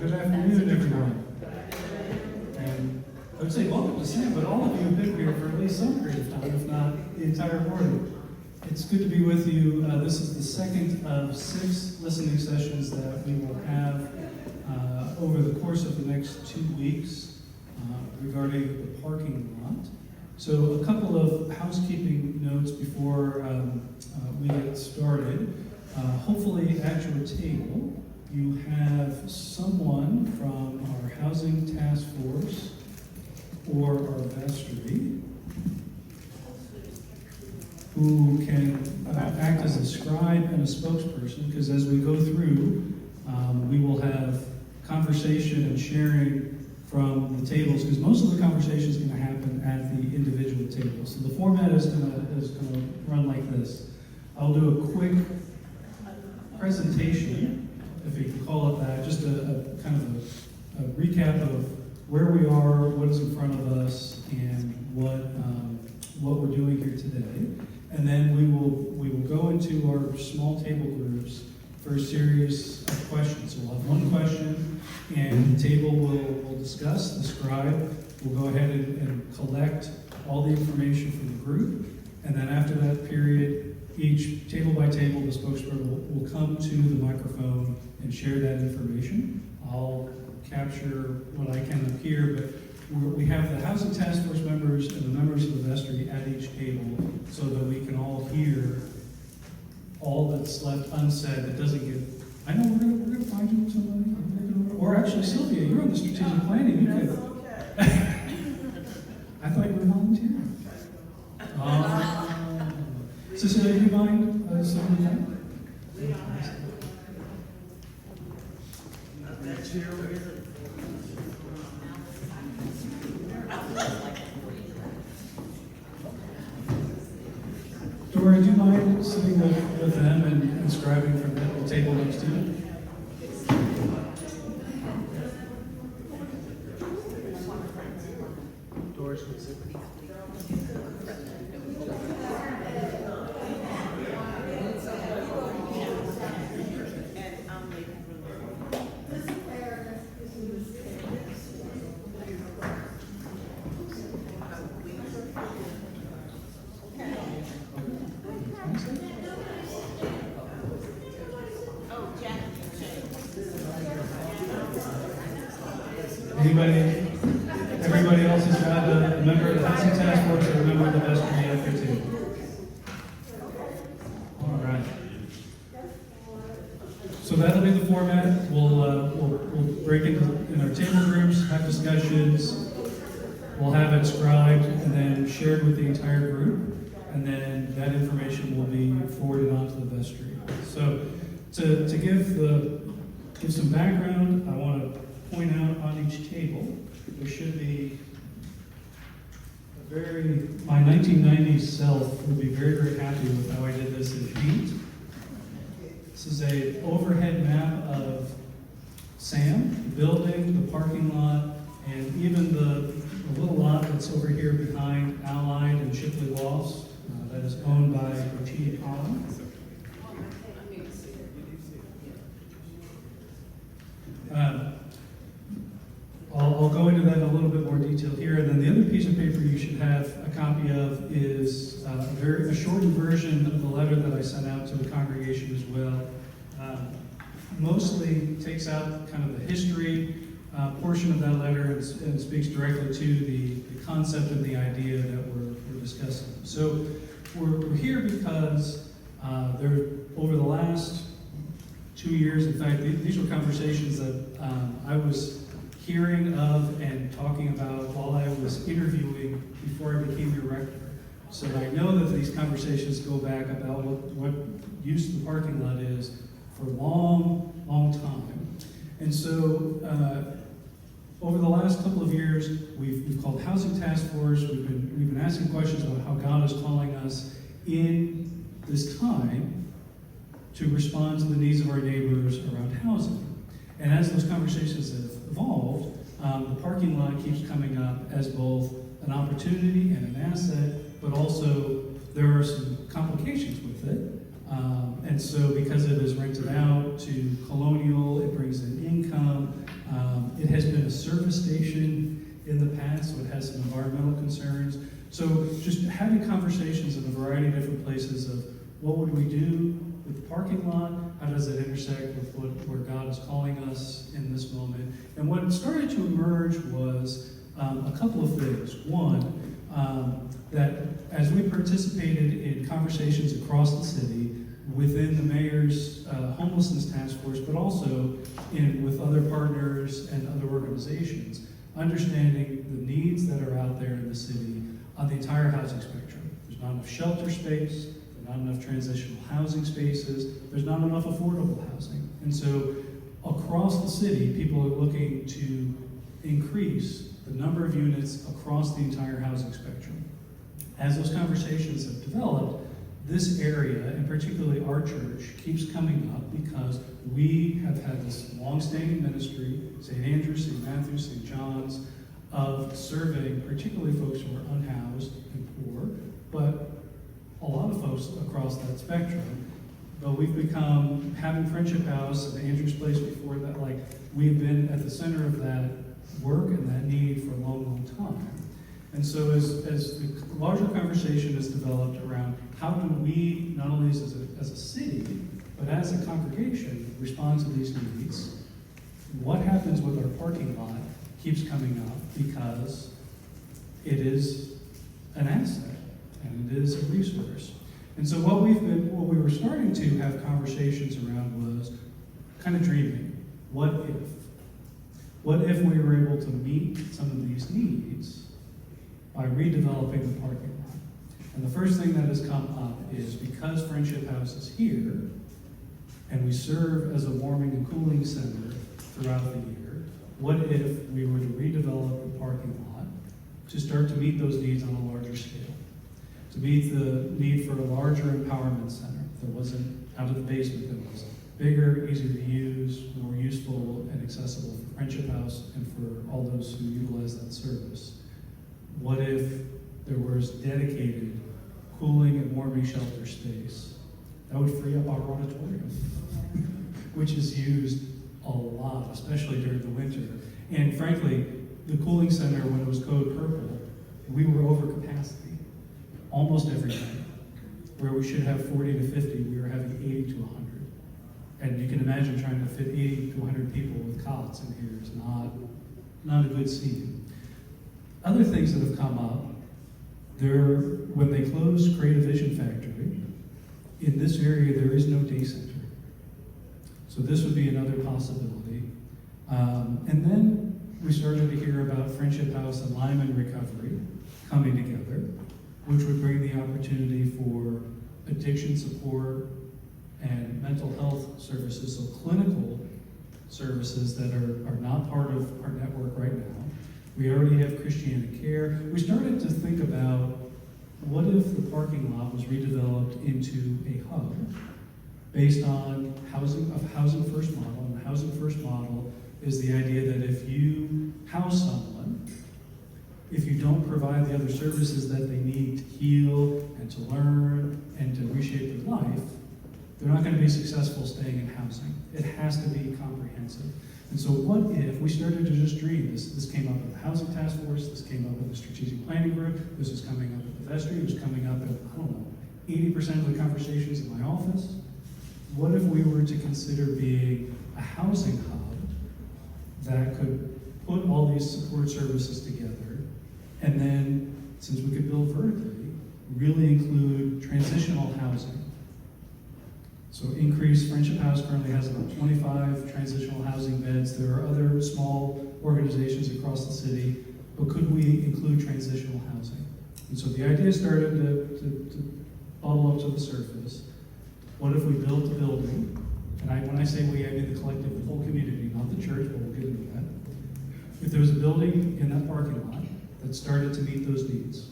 good afternoon, everyone. And I would say welcome to Sam, but all of you have been here for at least some period of time, if not the entire morning. It's good to be with you. This is the second of 6 listening sessions that we will have over the course of the next 2 weeks regarding the parking lot. So a couple of housekeeping notes before we get started. Hopefully at your table, you have someone from our housing task force or our vestry who can act as a scribe and a spokesperson, because as we go through, we will have conversation and sharing from the tables, because most of the conversation is going to happen at the individual tables. So the format is going to run like this. I'll do a quick presentation, if you can call it that, just a kind of a recap of where we are, what is in front of us, and what we're doing here today. And then we will go into our small table groups for a series of questions. So we'll have one question, and the table will discuss. The scribe will go ahead and collect all the information from the group. And then after that period, each table by table, the spokesperson will come to the microphone and share that information. I'll capture what I can up here, but we have the housing task force members and the members of the vestry at each table so that we can all hear all that's left unsaid that doesn't get. I know we're gonna find you somebody, or actually Sylvia, you're on the strategic planning. You could. I thought you were volunteering. Cecilia, do you mind saying that? That chair over here. Dora, do you mind sitting with them and scribing from the table next to you? Doris, please. Everybody else has got a member of the housing task force or a member of the vestry at their table. All right. So that'll be the format. We'll break into in our table groups, have discussions. We'll have it scribed and then shared with the entire group, and then that information will be forwarded on to the vestry. So to give some background, I want to point out on each table there should be my 1990s self would be very, very happy with how I did this in feet. This is a overhead map of Sam, the building, the parking lot, and even the little lot that's over here behind Allied and Shipley Lofts that is owned by T. Collins. I'll go into that in a little bit more detail here, and then the other piece of paper you should have a copy of is a shortened version of the letter that I sent out to the congregation as well. Mostly takes out kind of the history portion of that letter and speaks directly to the concept and the idea that we're discussing. So we're here because over the last 2 years, in fact, these were conversations that I was hearing of and talking about while I was interviewing before I became your rector. So I know that these conversations go back about what use the parking lot is for a long, long time. And so over the last couple of years, we've called Housing Task Force. We've been asking questions about how God is calling us in this time to respond to the needs of our neighbors around housing. And as those conversations have evolved, the parking lot keeps coming up as both an opportunity and an asset, but also there are some complications with it. And so because it is rented out to Colonial, it brings in income, service station in the past, so it has some environmental concerns. So just having conversations in a variety of different places of what would we do with the parking lot? How does it intersect with where God is calling us in this moment? And what started to emerge was a couple of things. One, that as we participated in conversations across the city within the mayor's homelessness task force, but also with other partners and other organizations, understanding the needs that are out there in the city on the entire housing spectrum. There's not enough shelter space, there's not enough transitional housing spaces, there's not enough affordable housing. And so across the city, people are looking to increase the number of units across the entire housing spectrum. As those conversations have developed, this area, and particularly our church, keeps coming up because we have had this long-standing ministry, St. Andrews, St. Matthews, St. John's, of serving particularly folks who are unhoused and poor, but a lot of folks across that spectrum. But we've become, having Friendship House and Andrew's Place before that, like, we've been at the center of that work and that need for a long, long time. And so as the larger conversation is developed around how do we, not only as a city, but as a congregation, respond to these needs, what happens with our parking lot keeps coming up because it is an asset and it is a resource. And so what we were starting to have conversations around was kind of dreaming. What if? What if we were able to meet some of these needs by redeveloping the parking lot? And the first thing that has come up is because Friendship House is here, and we serve as a warming and cooling center throughout the year, what if we were to redevelop the parking lot to start to meet those needs on a larger scale? To meet the need for a larger empowerment center that wasn't out of the basement, that was bigger, easier to use, more useful and accessible for Friendship House and for all those who utilize that service. What if there was dedicated cooling and warming shelter space? That would free up our auditorium, which is used a lot, especially during the winter. And frankly, the cooling center, when it was code purple, we were over capacity almost every night. Where we should have 40 to 50, we were having 80 to 100. And you can imagine trying to fit 80 to 100 people with cots in here is not a good scene. Other things that have come up, when they closed Creative Vision Factory, in this area there is no day center. So this would be another possibility. And then we started to hear about Friendship House and Lyman Recovery coming together, which would bring the opportunity for addiction support and mental health services, so clinical services that are not part of our network right now. We already have Christiana Care. We started to think about what if the parking lot was redeveloped into a hub based on a housing first model. And the housing first model is the idea that if you house someone, if you don't provide the other services that they need to heal and to learn and to reshape their life, they're not going to be successful staying in housing. It has to be comprehensive. And so what if we started to just dream? This came up in the Housing Task Force, this came up in the Strategic Planning Group, this is coming up at the vestry, it was coming up in, 80% of the conversations in my office. What if we were to consider being a housing hub that could put all these support services together, and then, since we could build vertically, really include transitional housing? So increase, Friendship House currently has about 25 transitional housing beds. There are other small organizations across the city, but could we include transitional housing? And so the idea started to bubble up to the surface. What if we built a building? And when I say we, I mean the collective, the whole community, not the church, but we'll get into that. If there was a building in that parking lot that started to meet those needs.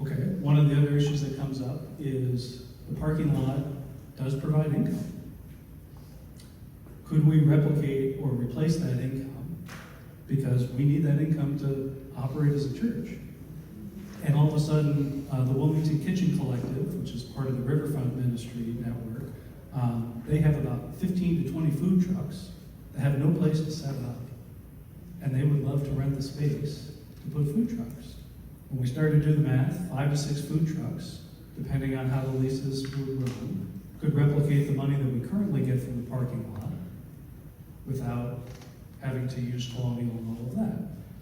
Okay, one of the other issues that comes up is the parking lot does provide income. Could we replicate or replace that income? Because we need that income to operate as a church. And all of a sudden, the Wilmington Kitchen Collective, which is part of the Riverfront Ministry Network, they have about 15 to 20 food trucks that have no place to set up. and they would love to rent the space to put food trucks. When we started to do the math, 5 to 6 food trucks, depending on how the leases would run, could replicate the money that we currently get from the parking lot without having to use Colonial and all of that.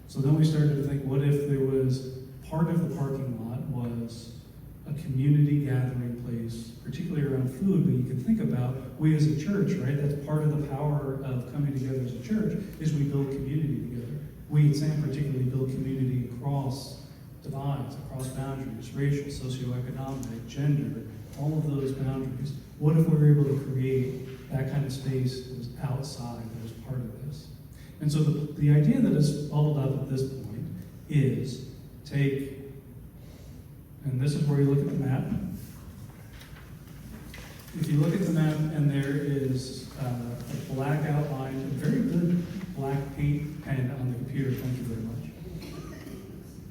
So then we started to think, what if there was part of the parking lot was a community gathering place, particularly around food, but you can think about, we as a church, right? That's part of the power of coming together as a church, is we build community together. We at SAM particularly build community across divides, across boundaries, racial, socioeconomic, gender, all of those boundaries. What if we were able to create that kind of space that was outside, that was part of this? And so the idea that has bubbled up at this point is take, and this is where you look at the map. If you look at the map and there is a black outline, a very good black paint pen on the computer, thank you very much.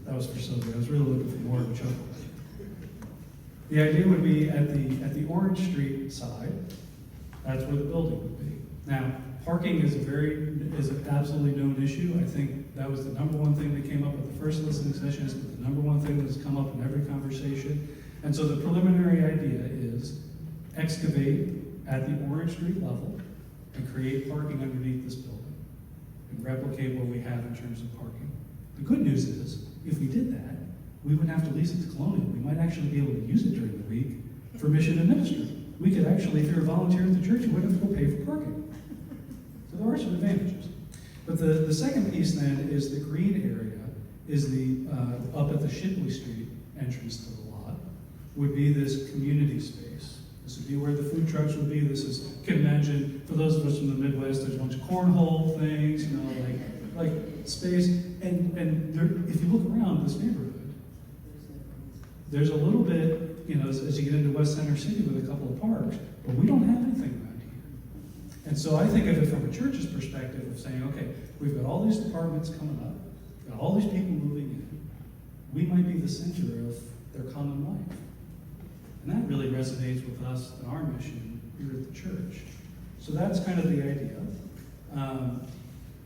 That was for Sylvia. I was really looking for more of a chuckle. The idea would be at the Orange Street side, that's where the building would be. Now, parking is an absolutely known issue. I think that was the number one thing that came up at the first listening session. It's the number one thing that's come up in every conversation. And so the preliminary idea is excavate at the Orange Street level and create parking underneath this building and replicate what we have in terms of parking. The good news is, if we did that, we wouldn't have to lease it to Colonial. We might actually be able to use it during the week for mission and ministry. We could actually, if you're a volunteer at the church, you wouldn't have to go pay for parking. So there are some advantages. But the second piece then is the green area, is the up at the Shipley Street entrance to the lot, would be this community space. This would be where the food trucks would be. This is, you can imagine, for those of us from the Midwest, there's a bunch of cornhole things, you know, like space. And there, if you look around this neighborhood, there's a little bit, you know, as you get into West Center City with a couple of parks, but we don't have anything around here. And so I think of it from a church's perspective of saying, okay, we've got all these departments coming up, we've got all these people moving in. We might be the center of their common life. And that really resonates with us and our mission here at the church. So that's kind of the idea.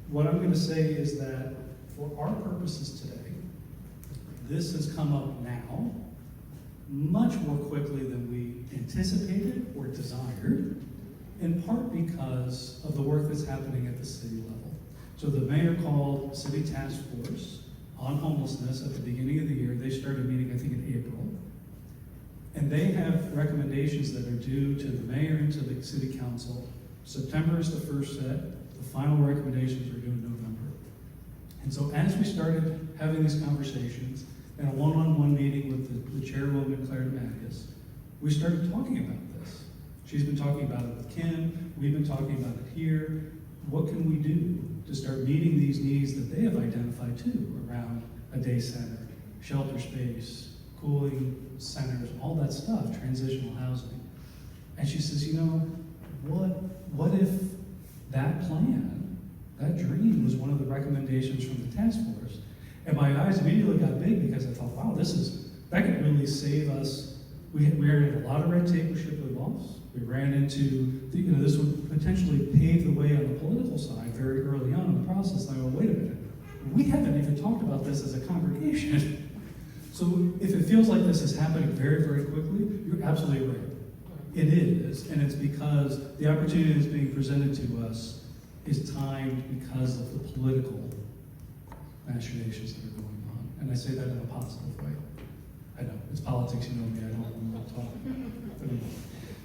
What I'm going to say is that for our purposes today, this has come up now much more quickly than we anticipated or desired, in part because of the work that's happening at the city level. So the mayor called City Task Force on homelessness at the beginning of the year. They started meeting, I think, in April. And they have recommendations that are due to the mayor and to the city council. September is the first set. The final recommendations are due in November. And so as we started having these conversations, in a one-on-one meeting with the chairwoman, Claire Demagus, we started talking about this. She's been talking about it with Kim. We've been talking about it here. What can we do to start meeting these needs that they have identified too, around a day center, shelter space, cooling centers, all that stuff, transitional housing. And she says, you know, what if that plan, that dream was one of the recommendations from the task force? And my eyes immediately got big because I thought, wow, that could really save us. We ran into a lot of red tape with Shipley Walls. We ran into, this would potentially pave the way on the political side very early on in the process. And I go, wait a minute, we haven't even talked about this as a congregation. So if it feels like this is happening very, very quickly, you're absolutely right. It is, and it's because the opportunity that's being presented to us is timed because of the political machinations that are going on. And I say that in a positive way. I know, it's politics, you know me, I don't want to talk.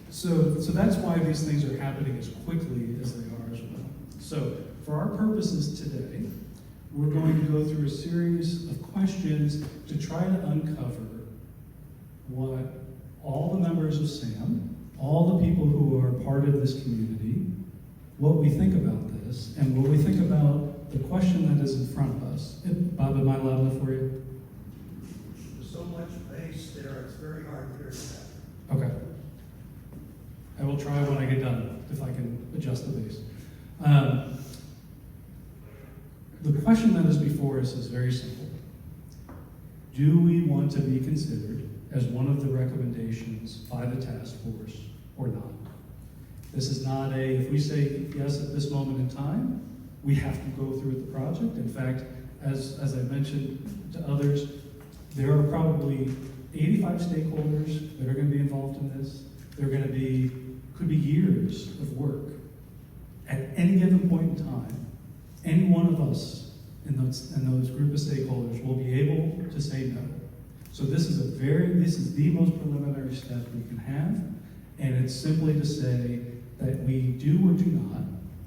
So that's why these things are happening as quickly as they are as well. So for our purposes today, we're going to go through a series of questions to try to uncover what all the members of SAM, all the people who are part of this community, what we think about this, and what we think about the question that is in front of us. Bob, am I loud enough for you? There's so much bass there, it's very hard to hear that. Okay. I will try when I get done, if I can adjust the bass. The question that is before us is very simple. Do we want to be considered as one of the recommendations by the task force or not? This is not if we say yes at this moment in time, we have to go through with the project. In fact, as I mentioned to others, there are probably 85 stakeholders that are going to be involved in this. There are going to be, could be years of work. At any given point in time, any one of us in those group of stakeholders will be able to say no. So this is the most preliminary step we can have, and it's simply to say that we do or do not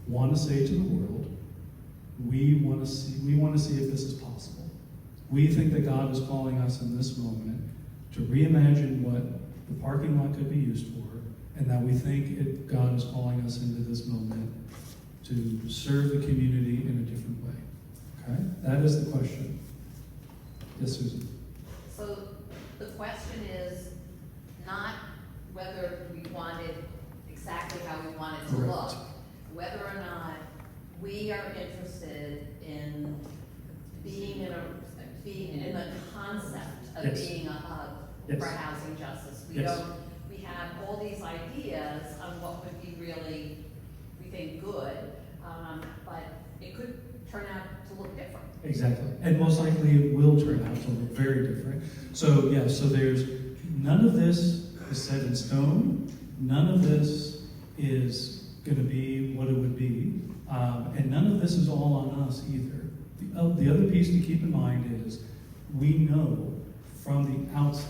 want to say to the world, we want to see if this is possible. We think that God is calling us in this moment to reimagine what the parking lot could be used for, and that we think God is calling us into this moment to serve the community in a different way. Okay? That is the question. Yes, Susan? So the question is not whether we want it exactly how we want it to Correct. look, whether or not we are interested in being in the concept of Yes. being a hub Yes. for housing justice. We Yes. have all these ideas on what would be really, we think, good, but it could turn out to look different. Exactly. And most likely it will turn out to look very different. So, yeah, so there's none of this is set in stone. None of this is going to be what it would be. And none of this is all on us either. The other piece to keep in mind is we know from the outset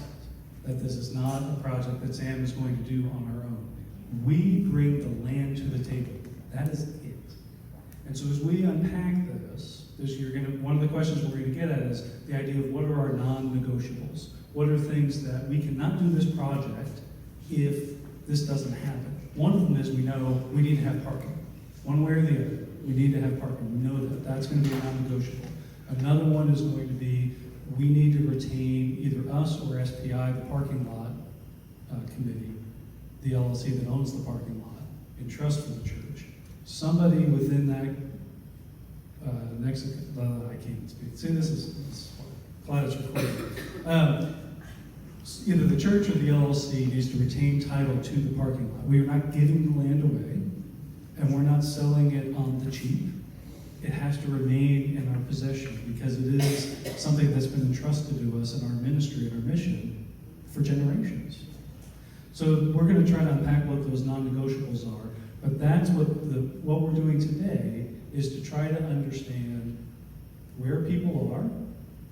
that this is not a project that Sam is going to do on our own. We bring the land to the table. That is it. And so as we unpack this, one of the questions we're going to get at is the idea of what are our non-negotiables? What are things that we cannot do this project if this doesn't happen? One of them is we know we need to have parking. One way or the other, we need to have parking. We know that. That's going to be a non-negotiable. Another one is going to be we need to retain either us or SPI, the parking lot committee, the LLC that owns the parking lot, in trust for the church. Somebody within that I can't speak. See, this is glad it's recorded. Either the church or the LLC needs to retain title to the parking lot. We are not giving the land away, and we're not selling it on the cheap. It has to remain in our possession because it is something that's been entrusted to us in our ministry and our mission for generations. So we're going to try to unpack what those non-negotiables are, but that's what we're doing today is to try to understand where people are,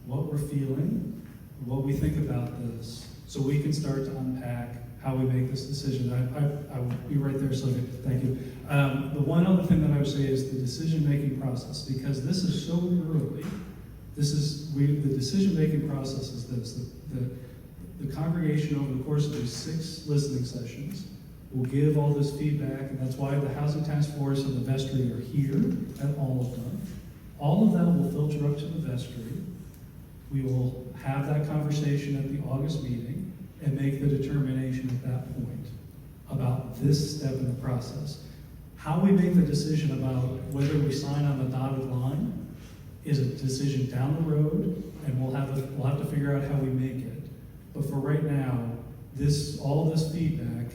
what we're feeling, what we think about this, so we can start to unpack how we make this decision. I will be right there, Sylvia. Thank you. The one other thing that I would say is the decision-making process, because this is so early. The decision-making process is this. The congregation over the course of these 6 listening sessions will give all this feedback, and that's why the Housing Task Force and the vestry are here, and all of them. All of that will filter up to the vestry. We will have that conversation at the August meeting and make the determination at that point about this step in the process. How we make the decision about whether we sign on the dotted line is a decision down the road, and we'll have to figure out how we make it. But for right now, all this feedback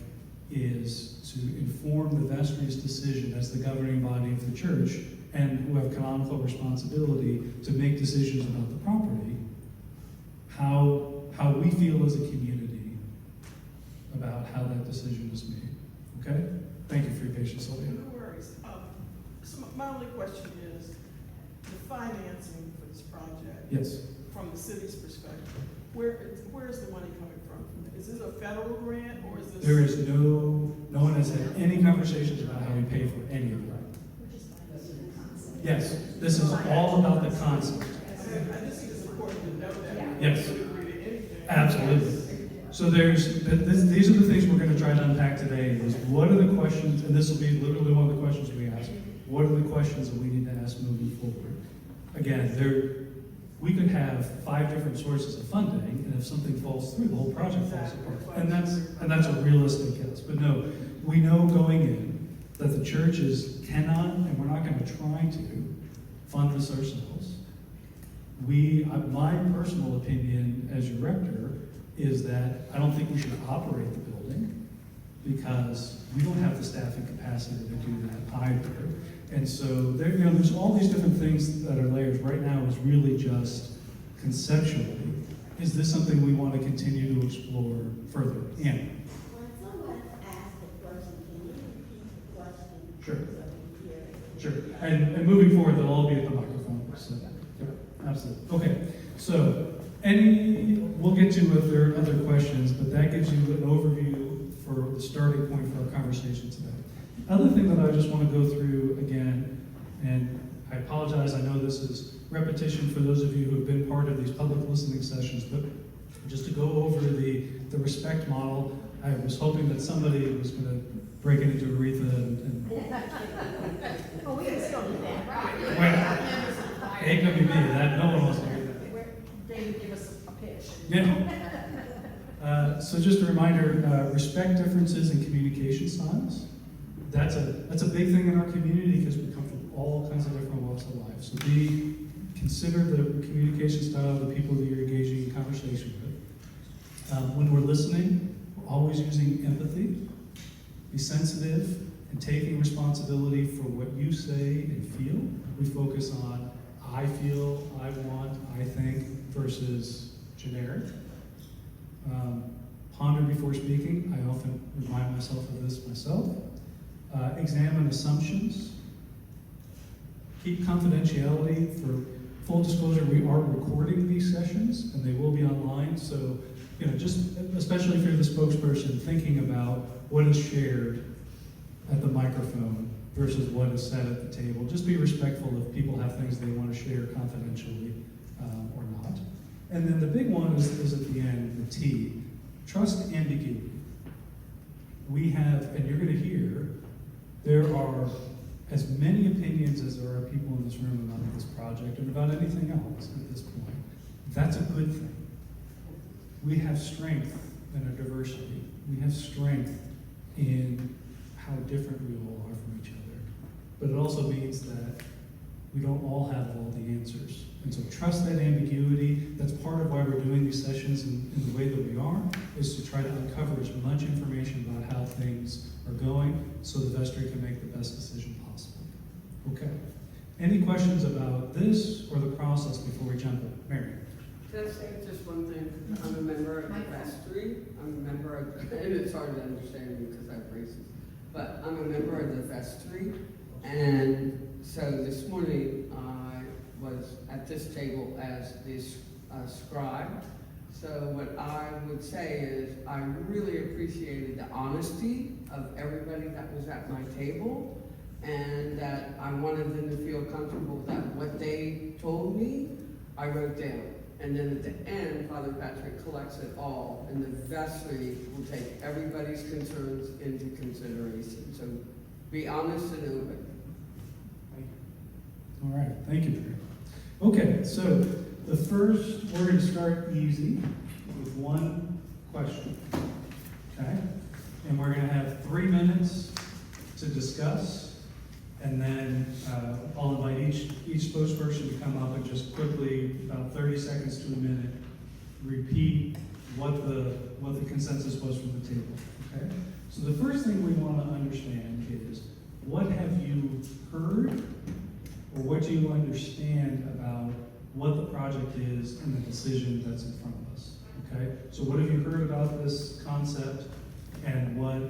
is to inform the vestry's decision as the governing body of the church and who have canonical responsibility to make decisions about the property, how we feel as a community about how that decision is made. Okay? Thank you for your patience, Sylvia. No worries. So my only question is the financing for this project. Yes. From the city's perspective, where is the money coming from? Is this a federal grant or is this? There is no one has had any conversations about how we pay for any of that. Yes, this is all about the concept. I just think it's important to know that. Yes. We don't agree to anything. Absolutely. So these are the things we're going to try to unpack today. Is what are the questions, and this will be literally one of the questions we ask. What are the questions that we need to ask moving forward? Again, we could have 5 different sources of funding, and if something falls through, the whole project falls apart. And that's a realistic guess. But no, we know going in that the churches cannot, and we're not going to try to fund this ourselves. My personal opinion as your rector is that I don't think we should operate the building because we don't have the staffing capacity to do that either. And so there, there's all these different things that are layers. Right now is really just conceptually, is this something we want to continue to explore further? Anna? When someone asks a question, can you repeat the question? Sure. So we hear it? Sure. And moving forward, they'll all be at the microphone. So, yeah, absolutely. Okay. So we'll get to if there are other questions, but that gives you an overview for the starting point for our conversation today. Other thing that I just want to go through again, and I apologize, I know this is repetition for those of you who have been part of these public listening sessions, but just to go over the respect model, I was hoping that somebody was going to break it into Aretha and Oh, we can still do that. well, it ain't gonna be me, that, no one wants to hear that. David, give us a pitch. Yeah. So just a reminder, respect differences in communication styles. That's a big thing in our community because we come from all kinds of different walks of life. So consider the communication style of the people that you're engaging in conversation with. When we're listening, we're always using empathy. Be sensitive and taking responsibility for what you say and feel. We focus on I feel, I want, I think versus generic. Ponder before speaking. I often remind myself of this myself. Examine assumptions. Keep confidentiality. For full disclosure, we are recording these sessions and they will be online. So, just especially if you're the spokesperson, thinking about what is shared at the microphone versus what is said at the table. Just be respectful if people have things they want to share confidentially or not. And then the big one is at the end, the T. Trust ambiguity. We have, and you're going to hear, there are as many opinions as there are people in this room about this project and about anything else at this point. That's a good thing. We have strength in our diversity. We have strength in how different we all are from each other. But it also means that we don't all have all the answers. And so trust that ambiguity. That's part of why we're doing these sessions in the way that we are, is to try to uncover as much information about how things are going so the vestry can make the best decision possible. Okay. Any questions about this or the process before we jump in? Mary? Can I say just one thing? I'm a member of the vestry. I'm a member of, and it's hard to understand me because I have braces, but I'm a member of the vestry. And so this morning I was at this table as the scribe. So what I would say is I really appreciated the honesty of everybody that was at my table, and that I wanted them to feel comfortable that what they told me, I wrote down. And then at the end, Father Patrick collects it all, and the vestry will take everybody's concerns into consideration. So be honest and open. All right, thank you, Mary. Okay, so the first, we're going to start easy with one question, okay? And we're going to have 3 minutes to discuss, and then I'll invite each spokesperson to come up and just quickly, about 30 seconds to a minute, repeat what the consensus was from the table, okay? So the first thing we want to understand is, what have you heard, or what do you understand about what the project is and the decision that's in front of us, okay? So what have you heard about this concept, and what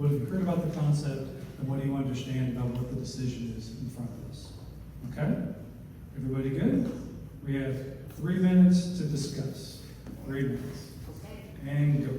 have you heard about the concept, and what do you understand about what the decision is in front of us, okay? Everybody good? We have 3 minutes to discuss. 3 minutes. And go.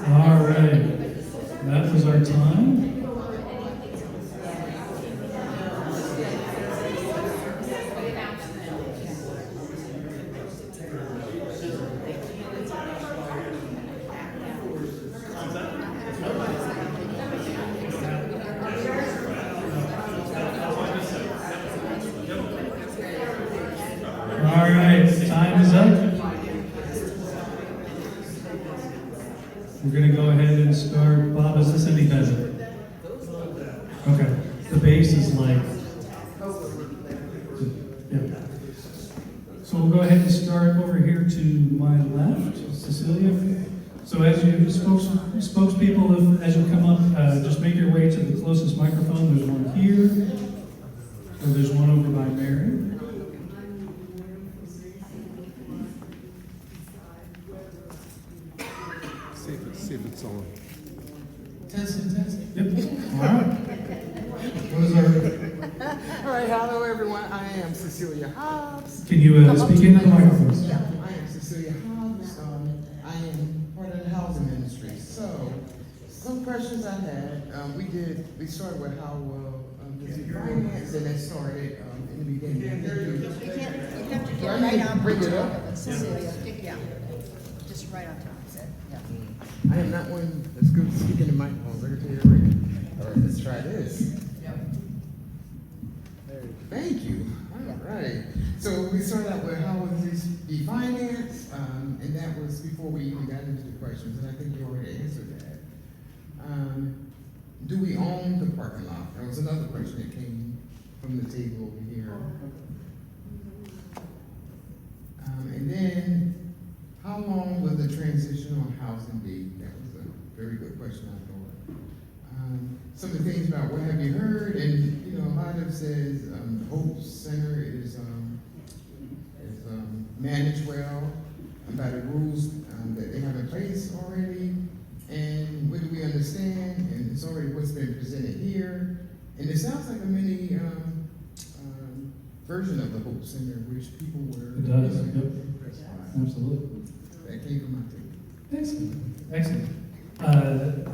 All right, that was our time. All right, time is up. We're going to go ahead and start. Bob, is this any better? Okay. The bass is like. Yeah. So we'll go ahead and start over here to my left, Cecilia. So as you spokespeople, as you come up, just make your way to the closest microphone. There's one here, or there's one over by Mary. See if it's on. Testing. Yep. All right. What is our? All right, hello everyone. I am Cecilia Hobbs. Can you speak into the microphone? Yeah, I am Cecilia Hobbs. I am part of the housing ministry. So, some questions I had. We started with how well the finance, and that started in the beginning. You have to Do get I need right to on bring it top. up? Cecilia, yeah, just right on top. Yeah. I am not one that's good at speaking in microphones. I can tell you already. All right, let's try this. Thank you. All right. So we started out with how would this be financed, and that was before we even got into the questions, and I think you already answered that. Do we own the parking lot? That was another question that came from the table over here. And then, how long will the transitional housing be? That was a very good question, I thought. Some of the things about what have you heard, and a lot of it says the Hope Center is managed well by the rules that they have in place already, and what do we understand? And it's already what's been presented here, and it sounds like a mini version of the Hope Center, which people were. It does. Yep. Absolutely. That came from my table. Excellent.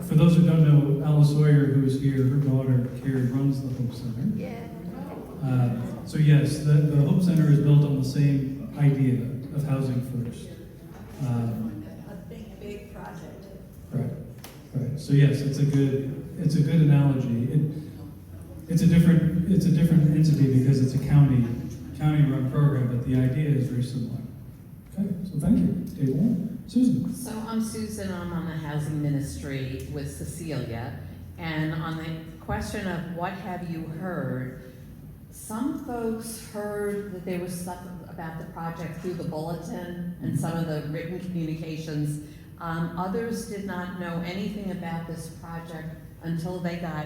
For those who don't know, Alice Sawyer, who is here, her daughter Carrie runs the Hope Center. Yeah. So yes, the Hope Center is built on the same idea of housing first. A big project. Right. So yes, it's a good analogy. It's a different entity because it's a county-run program, but the idea is very similar. Okay, so thank you. table. Susan? So I'm Susan, I'm on the housing ministry with Cecilia, and on the question of what have you heard, some folks heard that there was stuff about the project through the bulletin and some of the written communications. Others did not know anything about this project until they got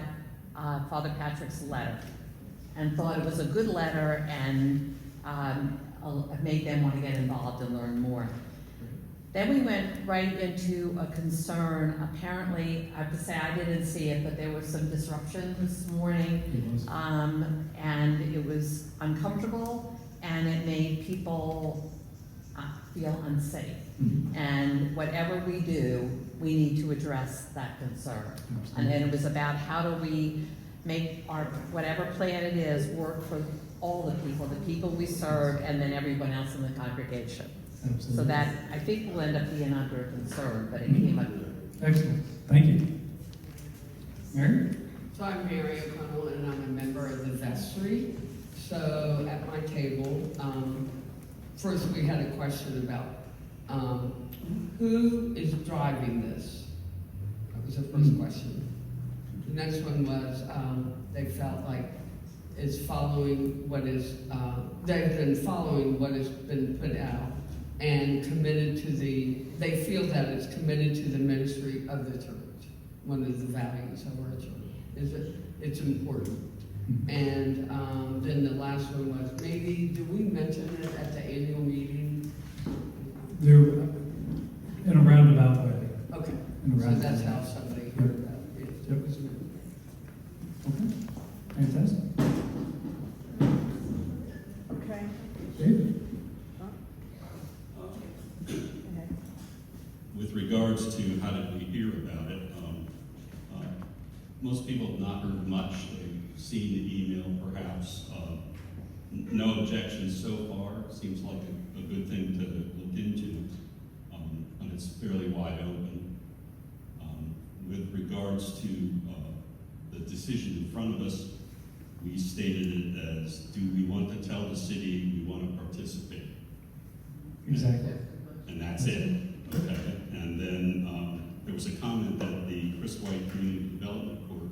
Father Patrick's letter and thought it was a good letter and made them want to get involved and learn more. Then we went right into a concern. Apparently, I have to say I didn't see it, but there was some disruption this morning, and it was uncomfortable, and it made people feel unsafe. Mm-hmm. And whatever we do, we need to address that concern. And then it was about how do we make our, whatever plan it is, work for all the people we serve, and then everyone else in the congregation. Absolutely. So that, I think, will end up being under concern, but it came up. Excellent. Thank you. Mary? So I'm Mary O'Connell, and I'm a member of the vestry. So at my table, first we had a question about who is driving this? That was the first question. The next one was they felt like it's following what is, they've been following what has been put out and committed to they feel that it's committed to the ministry of the church. One of the values of our church is that it's important. And then the last one was, maybe, did we mention it at the annual meeting? There, in a roundabout way. Okay, In a so roundabout that's way. how somebody heard about it. Yep. Okay. Fantastic. Okay. David? With regards to how did we hear about it, most people have not heard much. They've seen the email, perhaps. No objections so far. Seems like a good thing to look into, and it's fairly wide open. With regards to the decision in front of us, we stated it as, do we want to tell the city we want to participate? Exactly. And that's it. Okay, and then there was a comment that the Chris White Community Development Court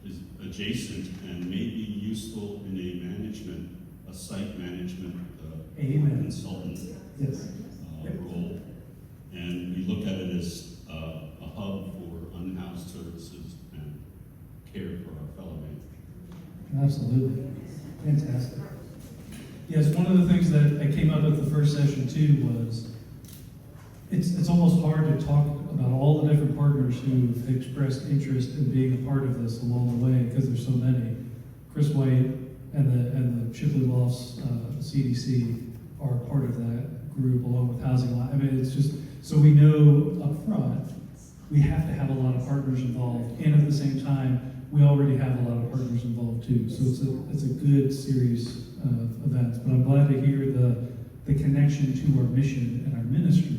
is adjacent and may be useful in a site management Amen. consultant Yes. role. And we look at it as a hub for unhoused services and care for our fellow man. Absolutely. Fantastic. Yes, one of the things that came up at the first session too was it's almost hard to talk about all the different partners who've expressed interest in being a part of this along the way because there's so many. Chris White and the Shipley Lofts CDC are part of that group along with Housing Lot. I mean, it's just so we know up front we have to have a lot of partners involved, and at the same time we already have a lot of partners involved too. So it's a good series of events. But I'm glad to hear the connection to our mission and our ministry.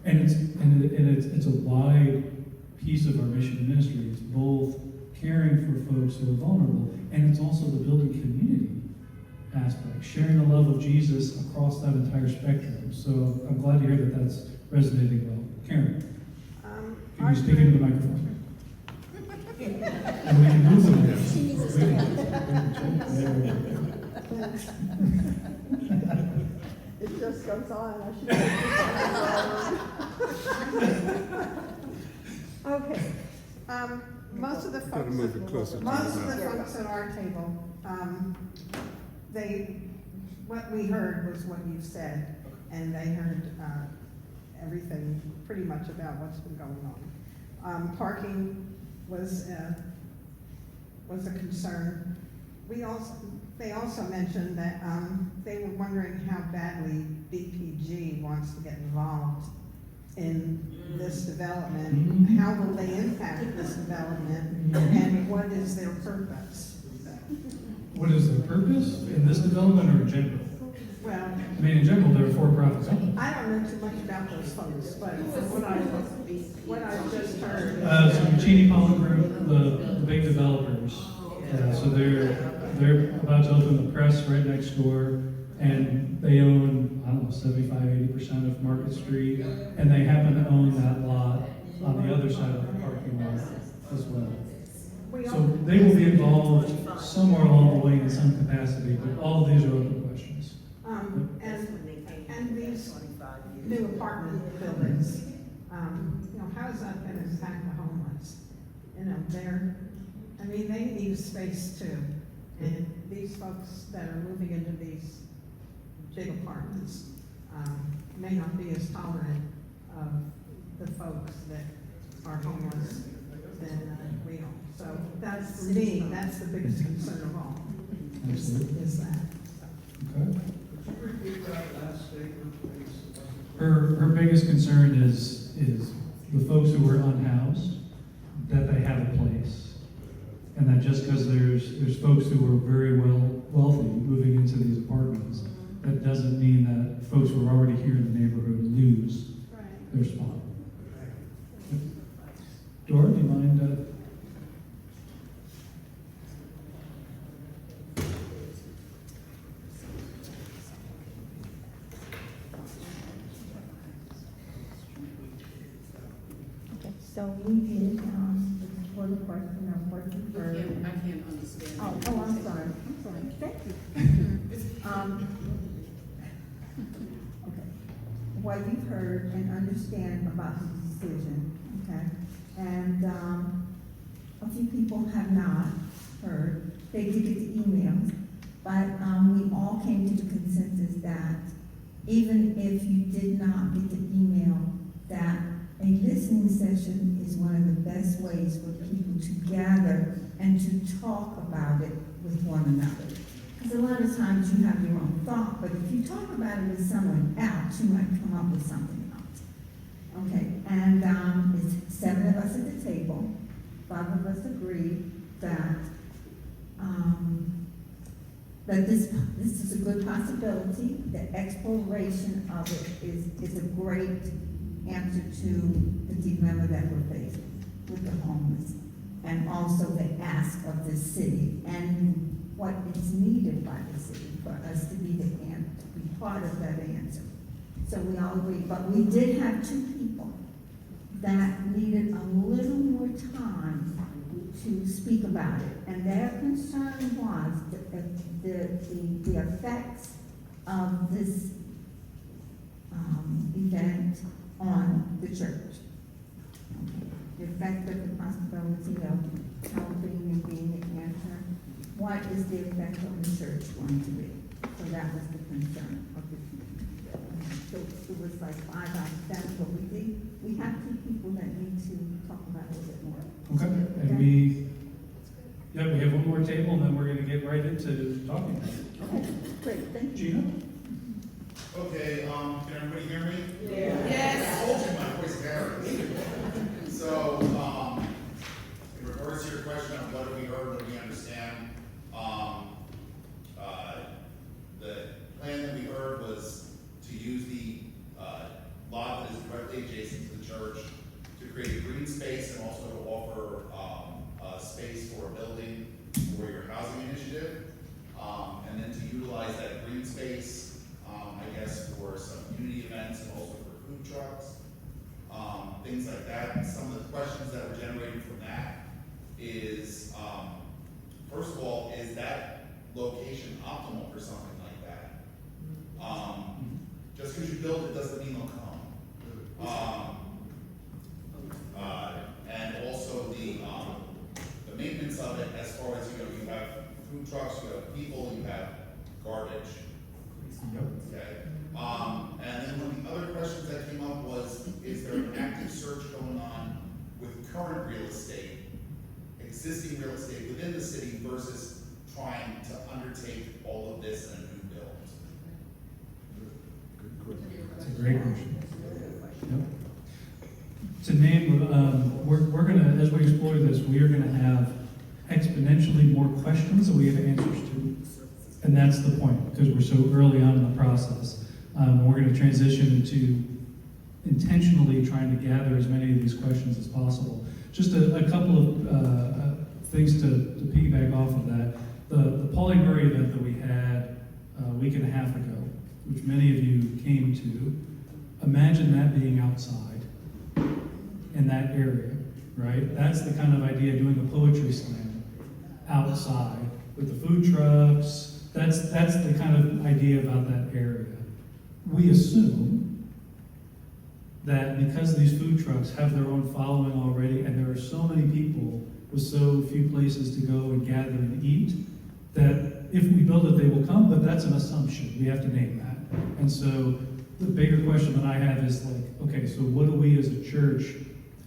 And it's a wide piece of our mission and ministry. It's both caring for folks who are vulnerable, and it's also the building community aspect, sharing the love of Jesus across that entire spectrum. So I'm glad to hear that that's resonating well. Karen, can you speak into the microphone? And we can move them. She needs to stand. It just goes on. I should. Okay. Most of the folks. Gotta move it closer to Most the of the mouth. folks at our table, what we heard was what you said, and they heard everything pretty much about what's been going on. Parking was a concern. They also mentioned that they were wondering how badly BPG wants to get involved in this development. How will they impact this development, and what is their purpose? What is the purpose in this development or in general? Well, I mean, in general, they're a for-profit company. I don't know too much about those folks, but from what I just heard. So Cheney Pollen Group, the big developers. So they're about to open the press right next door, and they own, I don't know, 75–80% of Market Street, and they happen to own that lot on the other side of the parking lot as well. We So all, they will be involved somewhere along the way in some capacity, but all of these are open questions. and these new apartment buildings, how is that gonna impact the homeless? They need a space too. And these folks that are moving into these big apartments, may not be as tolerant of the folks that are homeless than we are. So that's, for me, that's the biggest concern of all, Absolutely. is that. Okay. Could you repeat that last statement, please? Her biggest concern is the folks who are unhoused, that they have a place. And that just because there's folks who are very wealthy moving into these apartments, that doesn't mean that folks who are already here in the neighborhood lose their spot. Dora, do you mind? Okay, so we did, for the question of what you heard. I can't understand. Oh, I'm sorry, thank you. Okay, what you've heard and understand about the decision, okay? And, a few people have not heard, they did get the emails, but, we all came to the consensus that even if you did not get the email, that a listening session is one of the best ways for people to gather and to talk about it with one another. Because a lot of times you have your own thought, but if you talk about it with someone else, you might come up with something else. Okay, and it's 7 of us at the table. 5 of us agreed that that this is a good possibility. The exploration of it is a great answer to the dilemma that we're facing with the homeless, and also the ask of the city and what is needed by the city for us to be part of that answer. So we all agree, but we did have 2 people that needed a little more time to speak about it, and their concern was the effects of this event on the church. Okay. The effect of the possibility of helping and being an answer. What is the effect on the church going to be? So that was the concern of the people. So it was like 5 out of 7, but we have 2 people that need to talk about it a little bit more. Okay, and we have one more table, and then we're gonna get right into talking about it. Okay, great, thank you. Gina? Okay, can everybody hear me? Yes. I told you my voice varies. So, in regards to your question of what have we heard, what do we understand, the plan that we heard was to use the lot that is directly adjacent to the church to create a green space and also to offer space for a building for your housing initiative, and then to utilize that green space, I guess, for some community events and also for food trucks, things like that. Some of the questions that were generated from that is, first of all, is that location optimal for something like that? Just because you build it doesn't mean they'll come. And also the maintenance of it, as far as, you have food trucks, you have people, you have garbage. Okay. And then one of the other questions that came up was, is there an active search going on with current real estate, existing real estate within the city versus trying to undertake all of this in a new build? It's a great question. Yep. To name, we're gonna, as we explore this, we are gonna have exponentially more questions than we have answers to. And that's the point, because we're so early on in the process. We're gonna transition into intentionally trying to gather as many of these questions as possible. Just a couple of things to piggyback off of that. The Pauli Murray event that we had a week and a half ago which many of you came to, imagine that being outside in that area, right? That's the kind of idea, doing a poetry slam outside with the food trucks. That's the kind of idea about that area. We assume that because these food trucks have their own following already, and there are so many people with so few places to go and gather and eat, that if we build it, they will come, but that's an assumption. We have to name that. And so the bigger question that I have is like, okay, so what do we as a church,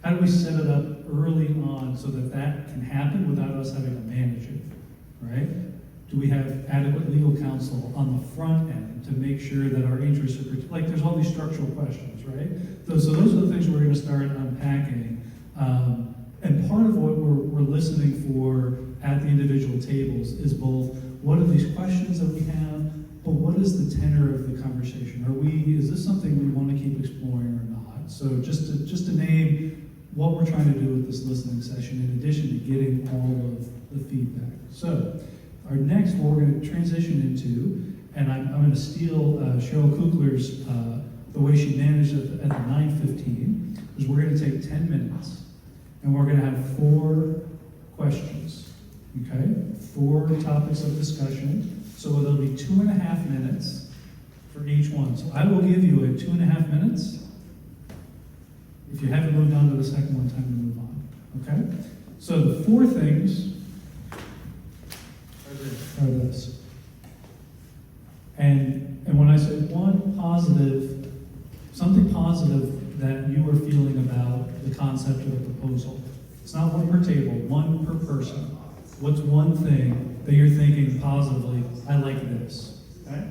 how do we set it up early on so that that can happen without us having to manage it, right? Do we have adequate legal counsel on the front end to make sure that our interests are protected? Like, there's all these structural questions, right? So those are the things we're going to start unpacking. And part of what we're listening for at the individual tables is both what are these questions that we have, but what is the tenor of the conversation? Is this something we want to keep exploring or not? So just to name what we're trying to do with this listening session, in addition to getting all of the feedback. So our next, what we're going to transition into, and I'm going to steal Cheryl Kugler's, the way she managed it at the 9:15, is we're going to take 10 minutes, and we're going to have 4 questions, okay? 4 topics of discussion, so there'll be 2.5 minutes for each one. So I will give you a 2.5 minutes. If you haven't moved on to the second one, time to move on, okay? So the 4 things are this. And when I say one positive, something positive that you are feeling about the concept of the proposal. It's not one per table, one per person. What's one thing that you're thinking positively, I like this, okay?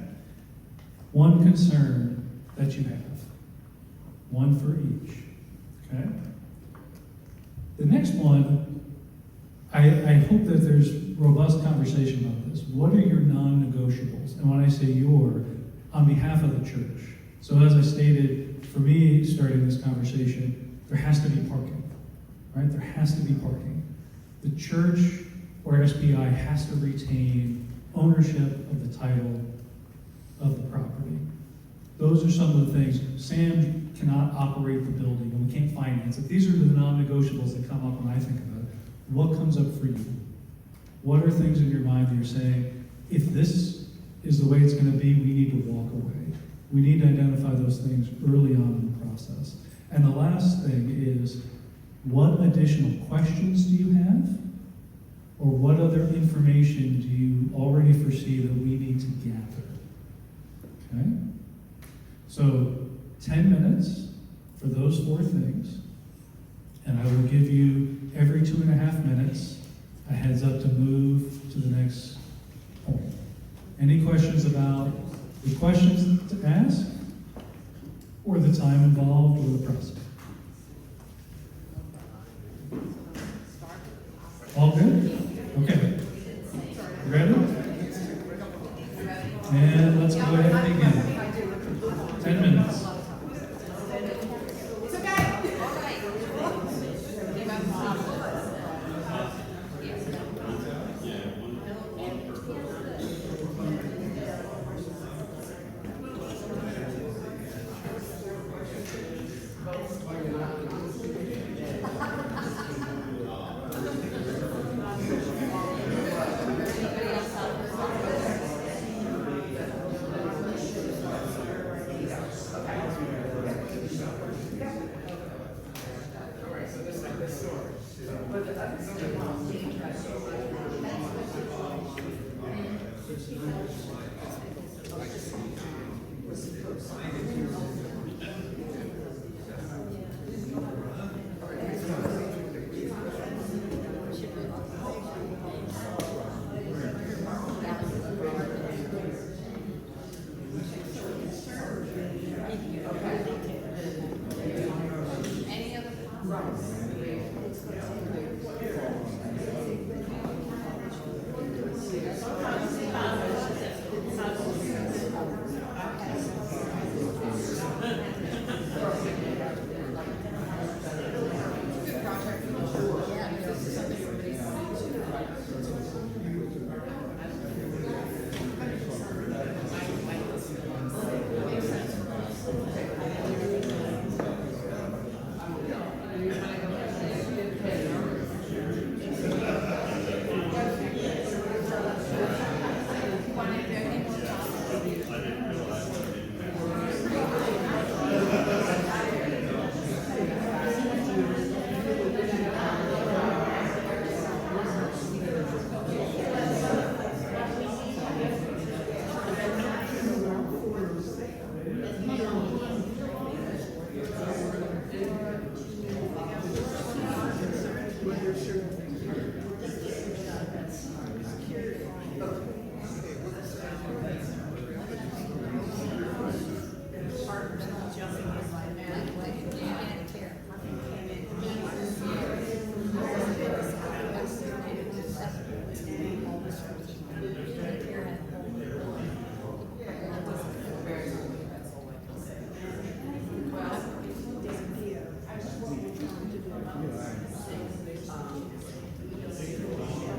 One concern that you have. One for each, okay? The next one, I hope that there's robust conversation about this. What are your non-negotiables? And when I say your, on behalf of the church. So as I stated, for me, starting this conversation, there has to be parking, right? There has to be parking. The church or SPI has to retain ownership of the title of the property. Those are some of the things. Sam cannot operate the building, and we can't finance it. These are the non-negotiables that come up when I think about it. What comes up for you? What are things in your mind that you're saying, if this is the way it's going to be, we need to walk away? We need to identify those things early on in the process. And the last thing is, what additional questions do you have? Or what other information do you already foresee that we need to gather? Okay? So 10 minutes for those 4 things. And I will give you every 2.5 minutes a heads up to move to the next point. Any questions about the questions to ask, or the time involved, or the process? All good? Okay. Ready? And let's go ahead and begin. 10 minutes.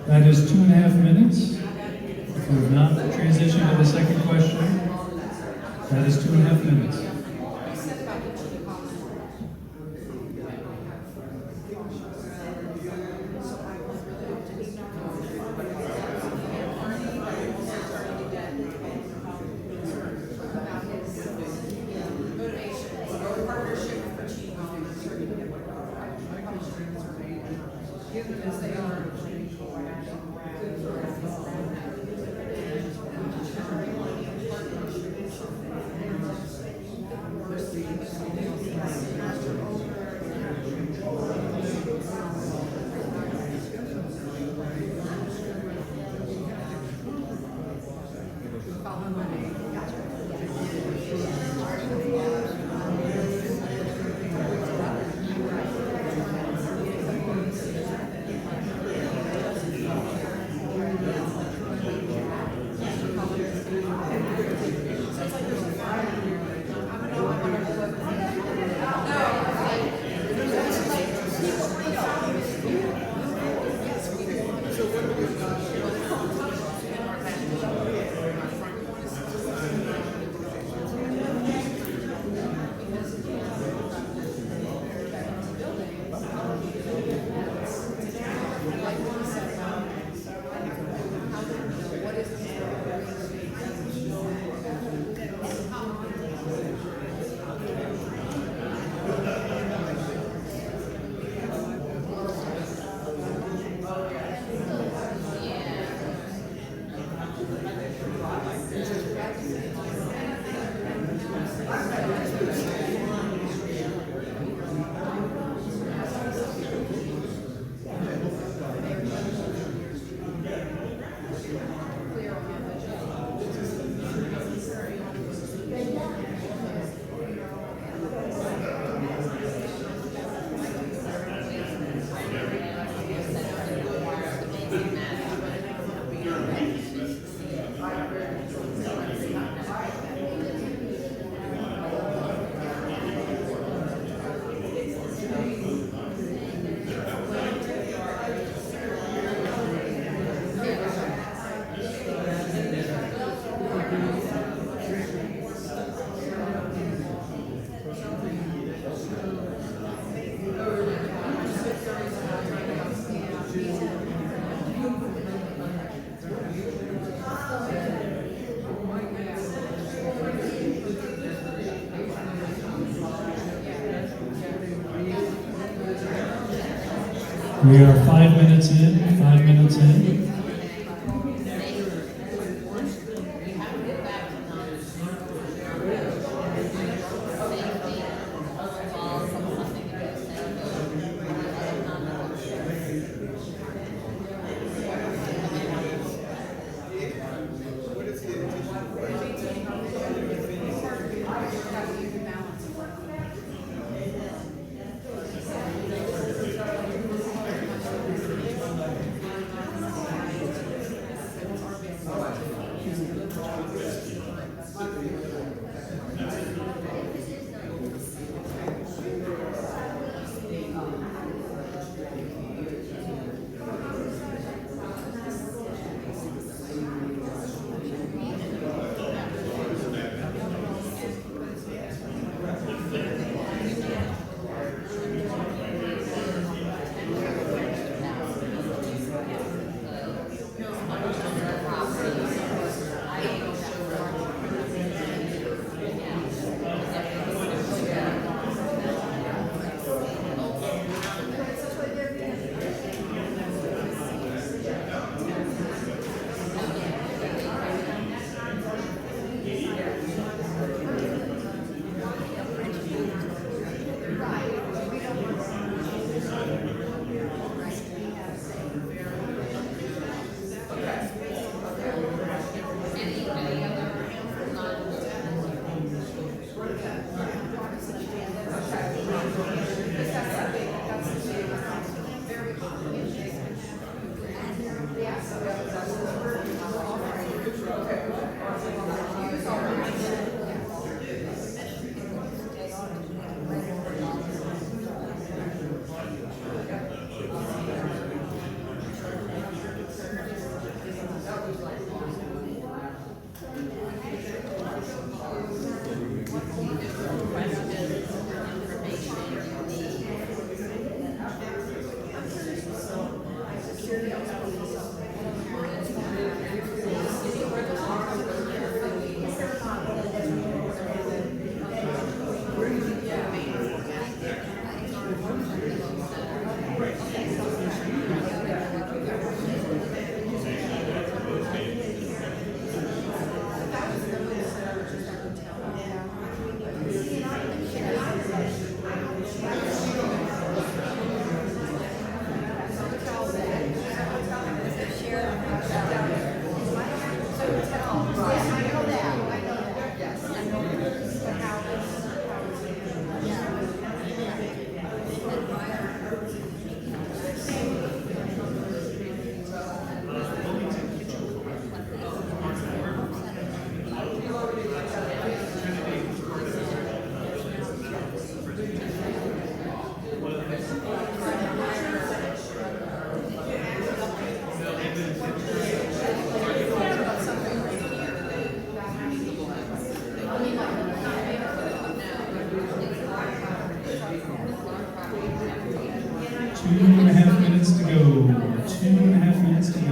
That is 2.5 minutes. If we have not transitioned to the second question, that is 2.5 minutes. We are 5 minutes in, 5 minutes in. 2.5 minutes to go. 2.5 minutes to go.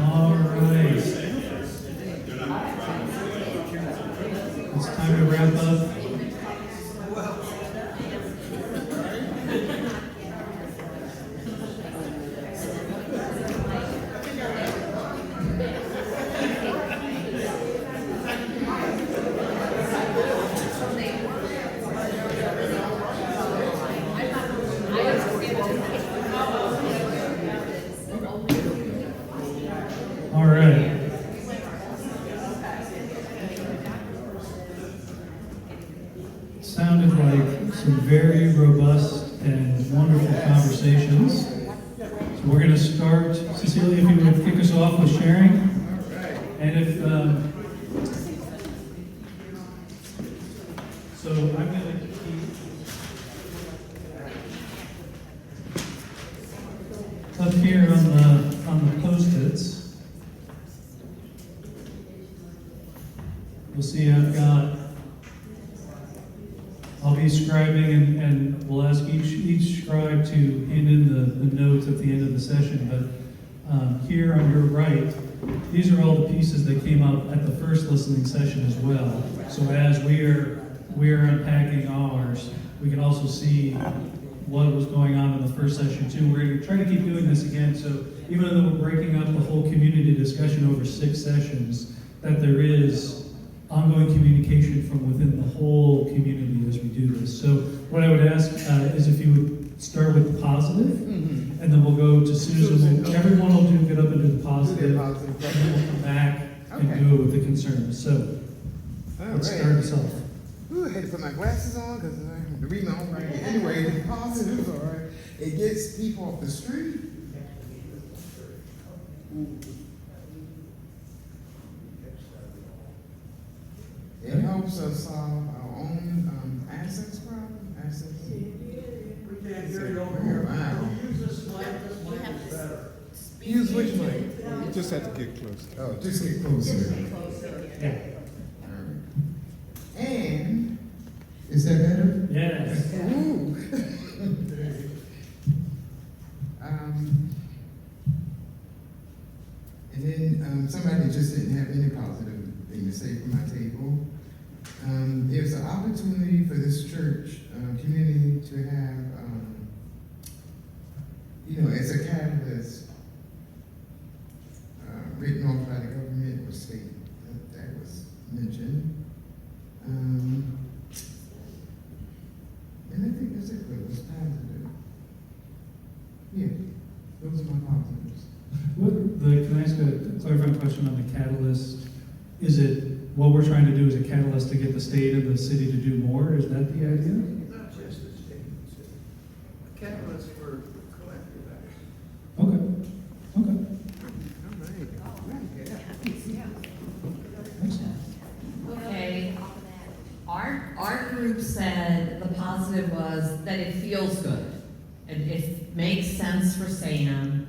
All right. It's time to wrap up. All right. Sounded like some very robust and wonderful conversations. So we're going to start. Cecilia, if you would kick us off with sharing. And if, so I'm going to keep up here on the Post-its. You'll see I'll be scribing and we'll ask each scribe to hand in the notes at the end of the session. But here on your right, these are all the pieces that came up at the first listening session as well. So as we are unpacking ours, we can also see what was going on in the first session too. We're going to try to keep doing this again. So even though we're breaking up the whole community discussion over 6 sessions, that there is ongoing communication from within the whole community as we do this. So what I would ask is if you would start with the positive, and then we'll go to Susan. Everyone will get up and do the positive, and then we'll come back and do it with the concerns. So let's start us off. Ooh, I had to put my glasses on because I have to read my own writing. Anyway, the positives, all right. It gets people off the street. It helps us solve our own assets problem. Assets. Which mic? You just have to get close. Oh, just get closer. Yeah. All right. And, is that better? Yes. Ooh. And then, somebody just didn't have any positive thing to say from my table. There's an opportunity for this church, community to have, as a catalyst, written off by the government or state, that was mentioned. And I think that's it, it was positive. Yeah, those are my positives. Can I ask a clarifying question on the catalyst? Is it, what we're trying to do is a catalyst to get the state and the city to do more? Is that the idea? Not just the state, a catalyst for collective action. Okay, okay. Excellent. Okay, our group said the positive was that it feels good. It makes sense for Sam.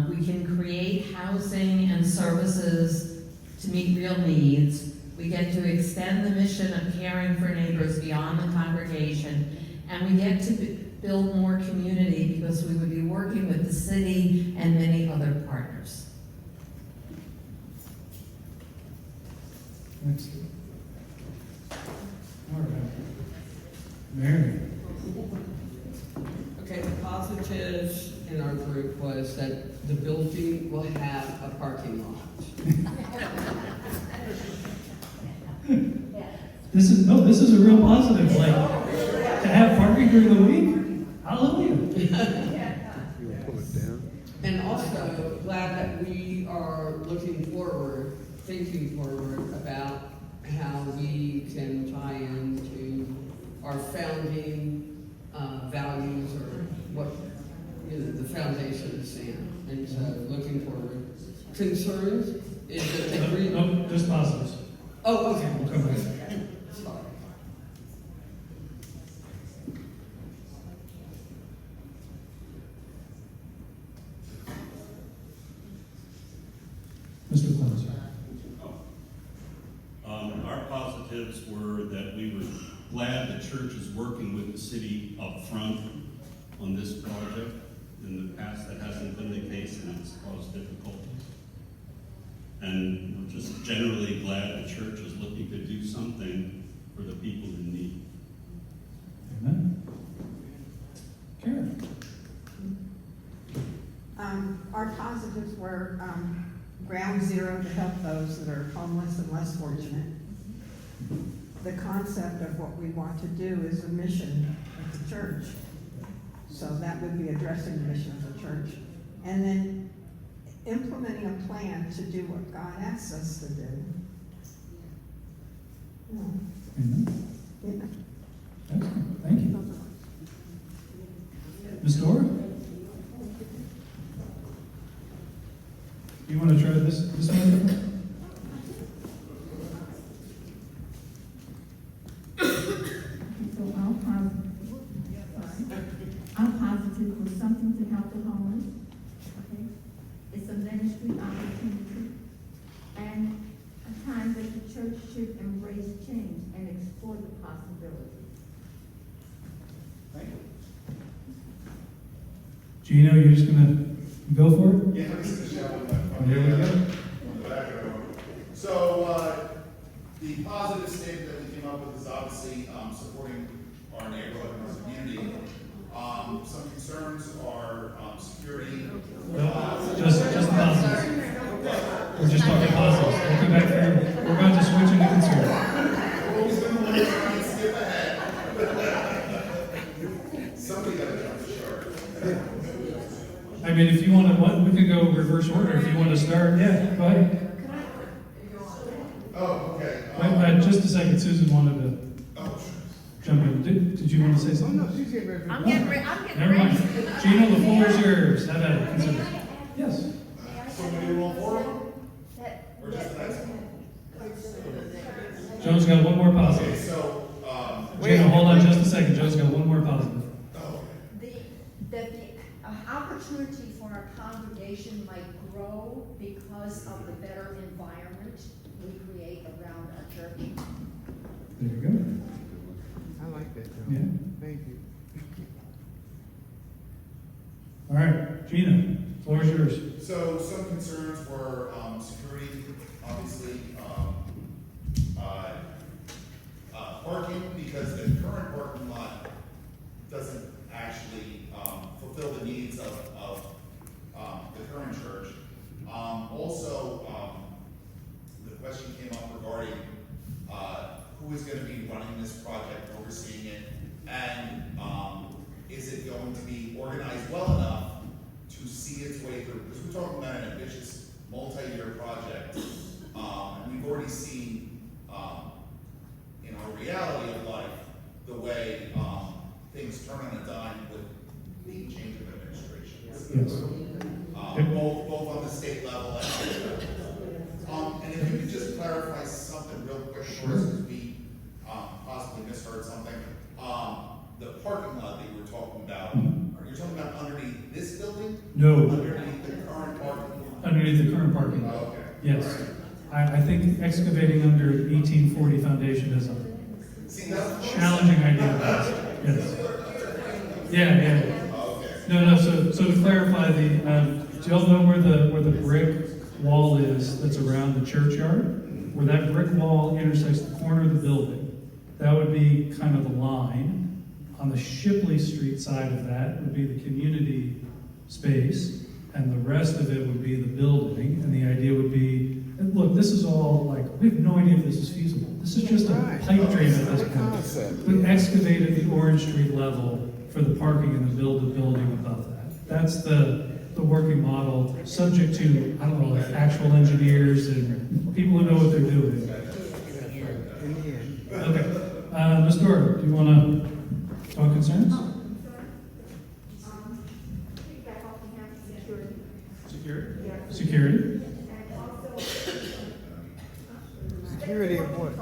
We can create housing and services to meet real needs. We get to extend the mission of caring for neighbors beyond the congregation, and we get to build more community because we would be working with the city and many other partners. Next. All right. Mary. Okay, the positives in our group was that the building will have a parking lot. This is a real positive, like, to have parking during the week? Hallelujah. You will pull it down. And also glad that we are looking forward, thinking forward about how we can tie into our founding values or what, the foundation of SAM. And so looking forward. Concerns is that the green. No, just positives. Oh, okay. We'll come back. Sorry. Mr. Clemency. Our positives were that we were glad the church is working with the city up front on this project. In the past, that hasn't been the case, and it's caused difficulties. And we're just generally glad the church is looking to do something for the people in need. Amen. Karen. Our positives were ground zero to help those that are homeless and less fortunate. The concept of what we want to do is the mission of the church. So that would be addressing the mission of the church. And then implementing a plan to do what God asks us to do. Amen. Yeah. Excellent. Thank you. Ms. Dora? You want to try this one? I'm positive for something to help the homeless. Okay, it's a ministry opportunity, and a time that the church should embrace change and explore the possibilities. Thank you. Gino, you're just gonna go for it? Yeah, this is the show. There we go. So, the positive statement that we came up with is obviously supporting our neighborhood and our community. Some concerns are security. No, just positives. We're just talking positives. We'll come back here. We're about to switch into concern. Skip ahead. Somebody got to jump the shark. I mean, if you want to, we can go reverse order. If you want to start, yeah, go ahead. Oh, okay. Wait, just a second. Susan wanted to jump in. Did you want to say something? Oh, no, she's getting ready for I'm getting ready. Never mind. Gino, the floor is yours. Have at it. Consider. Yes. So we do all four? Or just the next one? Joe's got one more Okay, positive. so, Gino, hold on just a second. Joe's got one more positive. oh, That the opportunity for our congregation might grow because of the better environment we create around our church. There you go. I like that, Joe. Yeah. Thank you. All right, Gina, floor is yours. So some concerns were security, obviously, parking, because the current parking lot doesn't actually fulfill the needs of the current church. Also, the question came up regarding who is going to be running this project, overseeing it, and is it going to be organized well enough to see its way through? Because we're talking about an ambitious multi-year project, and we've already seen in our reality of life the way things turn on a dime with the change of administration. Yes. Both on the state level and on the federal level. And if you could just clarify something real quick for us, because we possibly misheard something. The parking lot that you were talking about, are you talking about underneath this building? No, Underneath the current parking lot? underneath the current parking lot. Okay. Yes. I think excavating under 1840 foundation is a See, that's challenging idea. Yes. Yeah. Okay. No, so to clarify, do y'all know where the brick wall is that's around the churchyard? Where that brick wall intersects the corner of the building, that would be kind of the line. On the Shipley Street side of that would be the community space, and the rest of it would be the building. And the idea would be, and look, this is all like, we have no idea if this is feasible. This is just a pipe dream at this point. We excavated the Orange Street level for the parking and the building above that. That's the working model, subject to, I don't know, like actual engineers and people who know what they're doing. Okay. Ms. Dora, do you want to talk concerns? Feedback off the hand security. Security? Yeah. Security? And also. Security of what?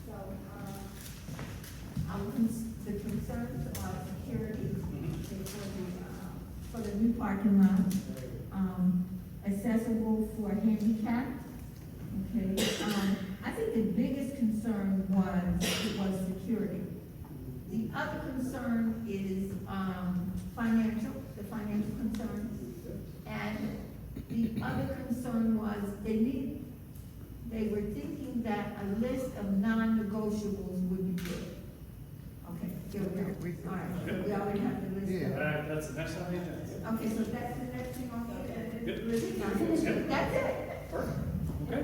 So, the concerns are security for the new parking lot, accessible for handicap. Okay, I think the biggest concern was security. The other concern is the financial concern. And the other concern was they were thinking that a list of non-negotiables would be good. Okay, here we go. All right, so we already have the list of. That's the next on the agenda. Okay, so that's the next thing on the Good. list. That's it. Perfect. Okay.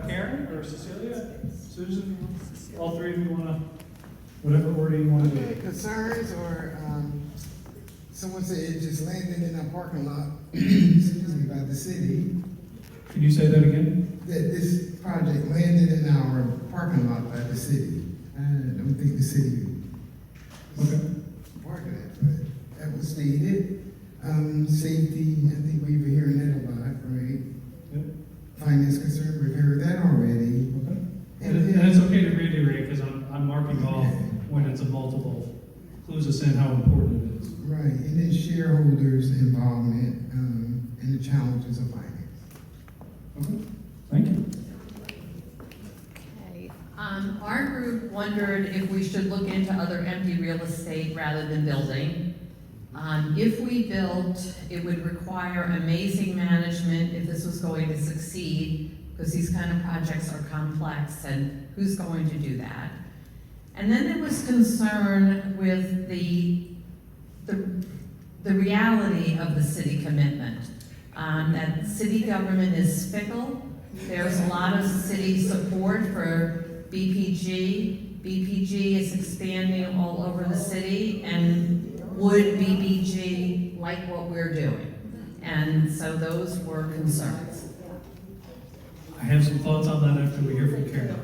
Karen or Cecilia? Susan? All three of you want to, whatever order you want to do. Concerns or, someone said it just landed in a parking lot, excuse me, by the city, Can you say that again? that this project landed in our parking lot by the city. I don't think the city Okay. part of that, but that was stated. Safety, I think we were hearing that a lot, right? Yep. Finance concern, we've heard that already. Okay. And it's okay to reiterate, because I'm marking off when it's a multiple, clues us in how important it is. Right, and then shareholders' involvement, and the challenges of finance. Okay. Thank you. Okay. Our group wondered if we should look into other empty real estate rather than building. If we built, it would require amazing management if this was going to succeed, because these kind of projects are complex, and who's going to do that? And then there was concern with the reality of the city commitment. That city government is fickle. There's a lot of city support for BPG. BPG is expanding all over the city, and would BPG like what we're doing? And so those were concerns. I have some thoughts on that after we hear from Karen.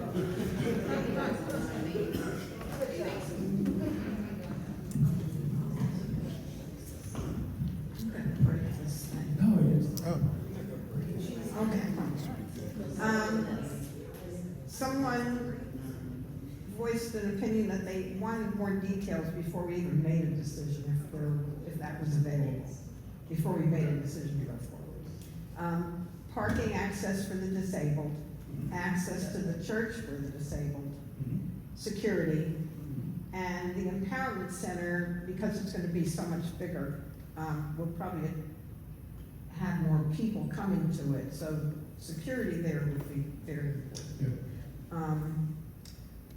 No, it is. Okay. Someone voiced an opinion that they wanted more details before we even made a decision, if that was available, before we made a decision to go forward. Parking access for the disabled, access to the church for the disabled, security, and the empowerment center, because it's going to be so much bigger, will probably have more people coming to it. So security there would be very important. Yeah.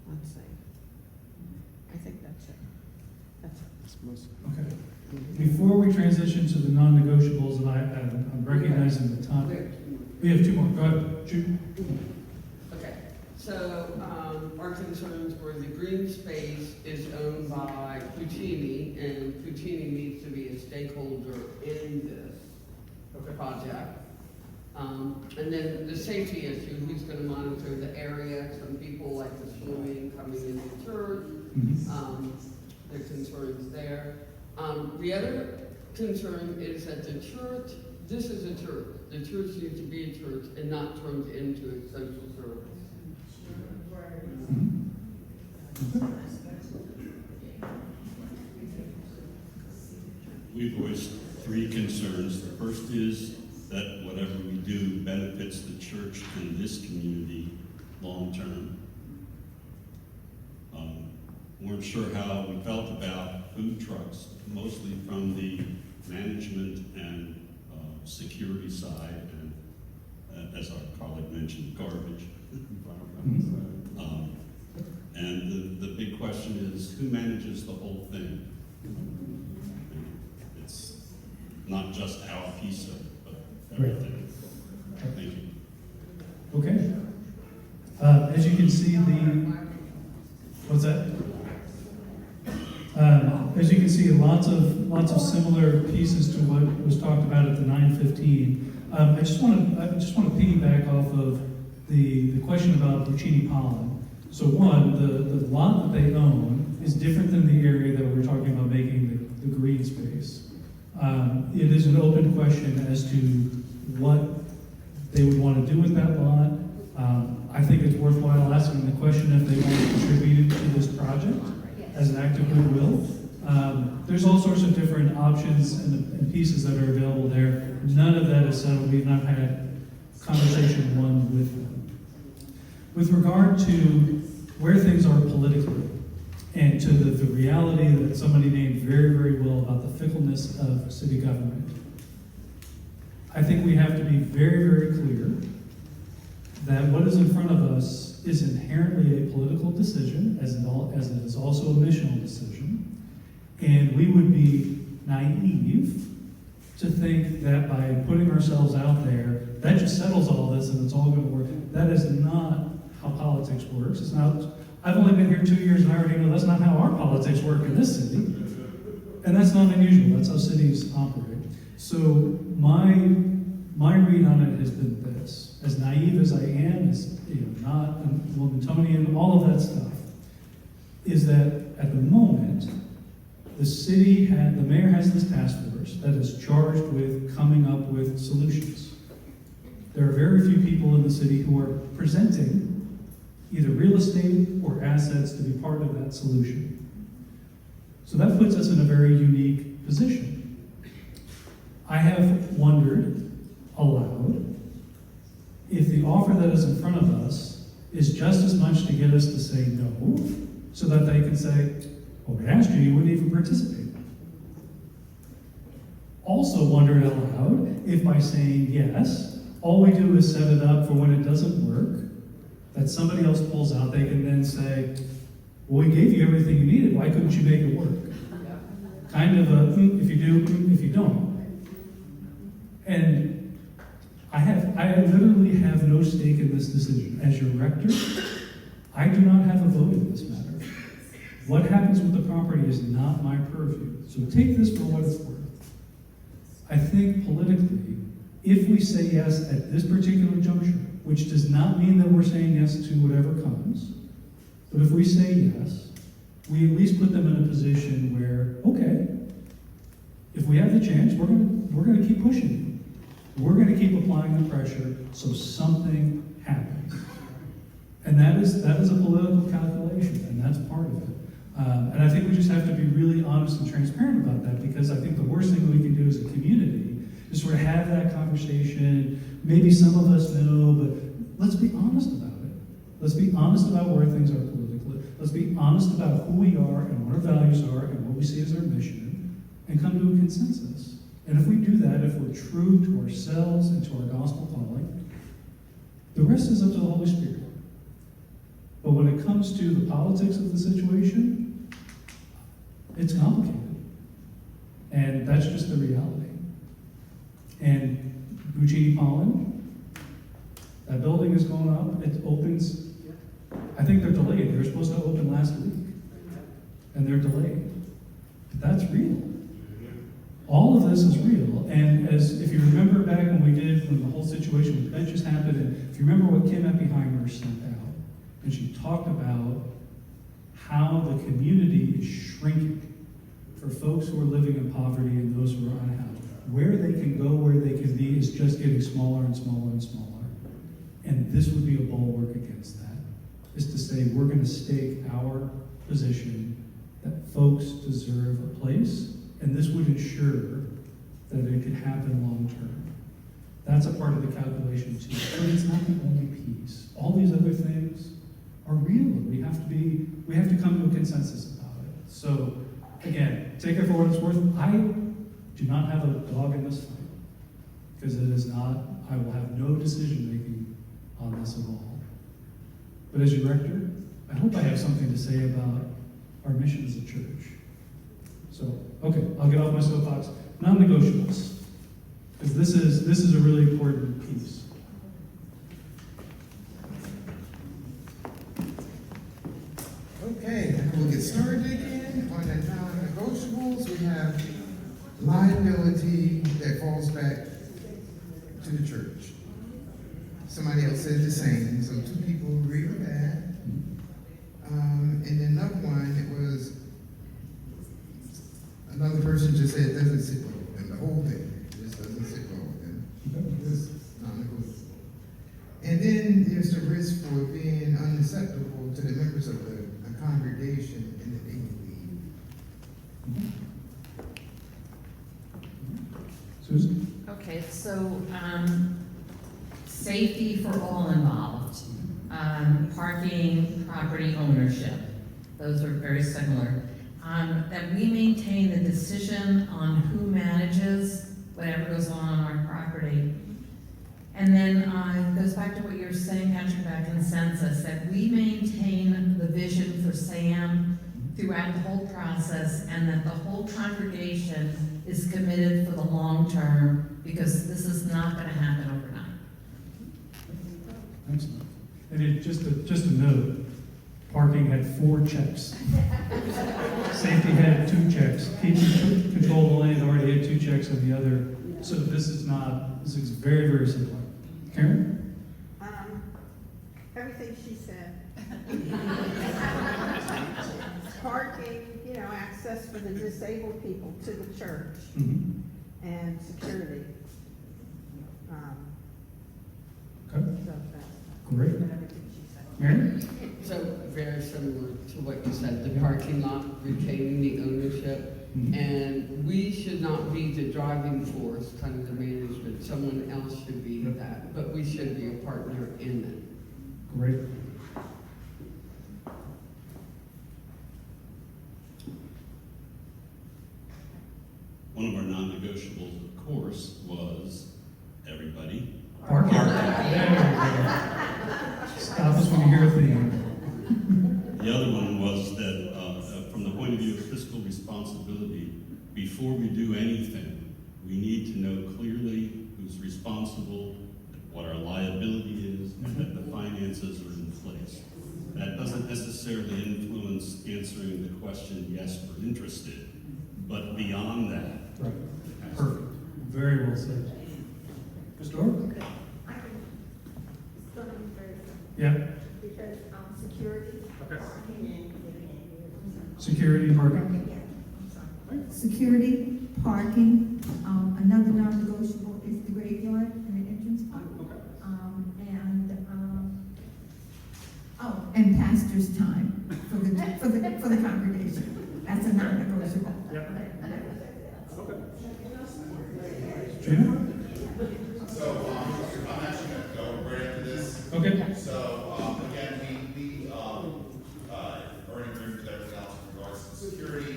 Let's see. I think that's it. That's it. It's most- Okay. Before we transition to the non-negotiables, and I'm recognizing the time. We have two more. Go ahead, Jude. Okay, so, our concerns were the green space is owned by Puccini, and Puccini needs to be a stakeholder in this project. And then the safety issue, who's gonna monitor the area? Some people like the swimming coming into church, the concerns there. The other concern is that the church, this is a church. The church needs to be a church and not turned into a social service. We've voiced three concerns. The first is that whatever we do benefits the church and this community long-term. Weren't sure how we felt about food trucks, mostly from the management and security side, and as our colleague mentioned, garbage. And the big question is, who manages the whole thing? It's not just our piece of it, but everything. Thank you. Okay. As you can see, what's that? As you can see, lots of similar pieces to what was talked about at the 9:15. I just want to piggyback off of the question about Puccini Pollen. So one, the lot that they own is different than the area that we're talking about making the green space. It is an open question as to what they would want to do with that lot. I think it's worthwhile asking the question if they want to contribute to this project as an act of goodwill. There's all sorts of different options and pieces that are available there. None of that is settled. We've not had conversation one with them. With regard to where things are politically, and to the reality that somebody named very, very well about the fickleness of city government, I think we have to be very, very clear that what is in front of us is inherently a political decision, as it is also a missional decision, and we would be naive to think that by putting ourselves out there, that just settles all this and it's all going to work. That is not how politics works. It's not. I've only been here 2 years and I already know that's not how our politics work in this city, and that's not unusual. That's how cities operate. So my read on it has been this: as naive as I am, as not a Wilmingtonian, all of that stuff, is that at the moment, the mayor has this task force that is charged with coming up with solutions. There are very few people in the city who are presenting either real estate or assets to be part of that solution. So that puts us in a very unique position. I have wondered aloud if the offer that is in front of us is just as much to get us to say no, so that they can say, well, we asked you, you wouldn't even participate. Also wondered aloud if by saying yes, all we do is set it up for when it doesn't work, that somebody else pulls out, they can then say, well, we gave you everything you needed, why couldn't you make it work? Kind of a, if you do, if you don't. And I literally have no stake in this decision. As your rector, I do not have a vote in this matter. What happens with the property is not my purview. So take this for what it's worth. I think politically, if we say yes at this particular juncture, which does not mean that we're saying yes to whatever comes, but if we say yes, we at least put them in a position where, okay, if we have the chance, we're going to keep pushing it. We're going to keep applying the pressure so something happens. And that is a political calculation, and honest and transparent about that, because I think the worst thing we can do as a community is sort of have that conversation. Maybe some of us know, but let's be honest about it. Let's be honest about where things are politically. Let's be honest about who we are and what our values are and what we see as our mission, and come to a consensus. And if we do that, if we're true to ourselves and to our gospel calling, the rest is up to the Holy Spirit. But when it comes to the politics of the situation, it's complicated. And that's just the reality. And Buccini Pollen, that building is going up. It opens, I think they're delayed. They were supposed to open last week. And they're delayed. But that's real. All of this is real. And if you remember back when the whole situation with benches happened, and if you remember what Kim Eppiheimer sent out, and she talked about how the community is shrinking for folks who are living in poverty and those who are unhoused. Where they can go, where they can be, is just getting smaller and smaller and smaller. And this would be a bulwark against that, is to say we're going to stake our position that folks deserve a place, and this would ensure that it could happen long term. That's a part of the calculation too, but it's not the only piece. All these other things are real, and we have to come to a consensus about it. So again, take it for what it's worth. I do not have a dog in this fight, because it is not, I will have no decision making on this at all. But as your rector, I hope I have something to say about our mission as a church. So, okay, I'll get off my soapbox. Non-negotiables, because this is a really important piece. Okay, we'll get started again on the non-negotiables. We have liability that falls back to the church. Somebody else said the same, so two people agree with that. And then another one, it was, another person just said it doesn't sit well with them, the whole thing just doesn't sit well with them. It's non-negotiable. And then there's the risk for being unacceptable to the members of the congregation and that they can leave. Susan? Okay, so, safety for all involved, parking, property ownership, those are very similar. That we maintain the decision on who manages whatever goes on our property. And then it goes back to what you were saying, Patrick, about consensus, that we maintain the vision for SAM throughout the whole process, and that the whole congregation is committed for the long term, because this is not going to happen overnight. Excellent. And just a note, parking had 4 checks. Safety had 2 checks. Keeping control of the land already had 2 checks on the other. So this is very, very simple. Karen? Everything she said. Parking, access for the disabled people to the church, and security. Okay. So that's Great. everything she said. Mary? So very similar to what you said, the parking lot, retaining the ownership. And we should not be the driving force, kind of the management. Someone else should be that, but we should be a partner in it. Great. One of our non-negotiables, of course, was everybody. Parking. There we go. Stop us when you hear a theme. The other one was that from the point of view of fiscal responsibility, before we do anything, we need to know clearly who's responsible, what our liability is, and that the finances are in place. That doesn't necessarily influence answering the question, yes, we're interested, but beyond that. Right. Perfect. Very well said. Ms. Dorr? Okay, I can, it's gonna be very simple, Yeah. because, security. Okay. Parking. Security, parking. Yeah, I'm sorry. Security, parking, another non-negotiable is the graveyard and the entrance park. And pastor's time for the congregation. That's a non-negotiable. Gina? So, I'm actually gonna go right into this. Okay. So, again, we are in agreement with everything else in regards to security,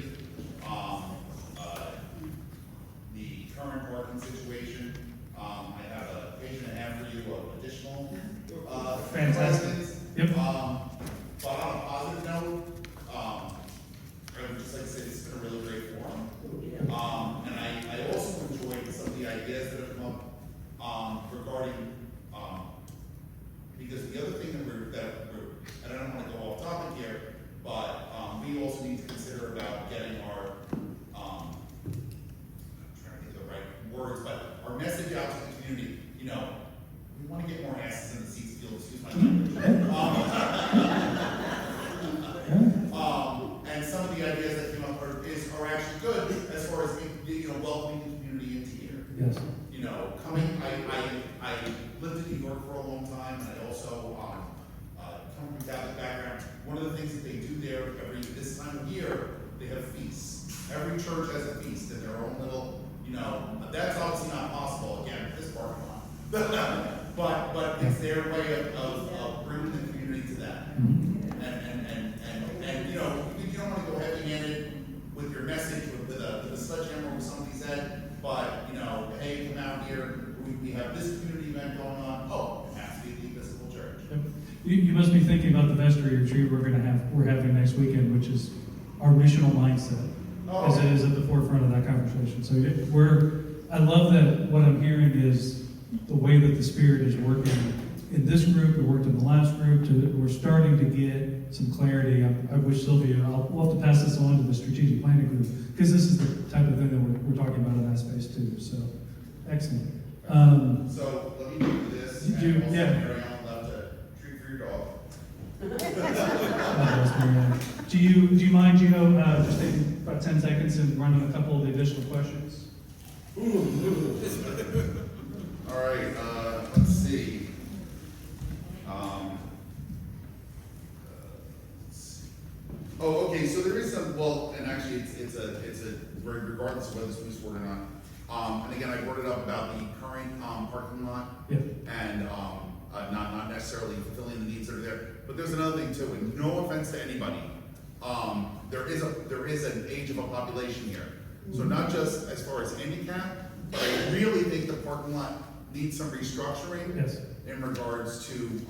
the current parking situation. I have a page and a half for you of additional, Fantastic. requirements. Yep. But on a positive note, I would just like to say this has been a really great forum. And I also enjoyed some of the ideas that have come up, regarding, because the other thing that and I don't want to go off topic here, but, we also need to consider about getting our, I'm trying to think of the right words, but our message out to the community, you know, we want to get more asses in the seats, if you'll excuse my language. And some of the ideas that came up are actually good as far as, you know, welcoming the community into here. Yes. You know, I lived in New York for a long time, and I also, come from a Catholic background. One of the things that they do there this time of year, they have feasts. Every church has a feast in their own little, you know, that's obviously not possible, again, at this parking lot. But it's their way of bringing the community to that. And you know, you don't want to go heavy-handed with your message with a sledgehammer over somebody's head, but, you know, hey, come out here, we have this community event going on, oh, it has to be the Episcopal Church. Yep. You must be thinking about the vestry retreat we're having next weekend, which is our missional mindset, as it is at the forefront of that conversation. So I love that what I'm hearing is the way that the Spirit is working in this group, it worked in the last group, we're starting to get some clarity. I wish Sylvia, we'll have to pass this on to the strategic planning group, because this is the type of thing that we're talking about in that space too, so, excellent. So, let me give you this, and also, Mary Ellen, love to treat for your dog. Do you mind, Gino, just taking about 10 seconds and running a couple of the additional questions? All right, let's see. Oh, okay, so there is some, well, and actually, it's a, regardless of whether it's moved forward or not. And again, I brought it up about the current, parking lot. Yep. And, not necessarily fulfilling the needs that are there. But there's another thing too, and no offense to anybody, there is an age of a population here. So not just as far as handicap, but I really think the parking lot needs some restructuring. Yes. In regards to,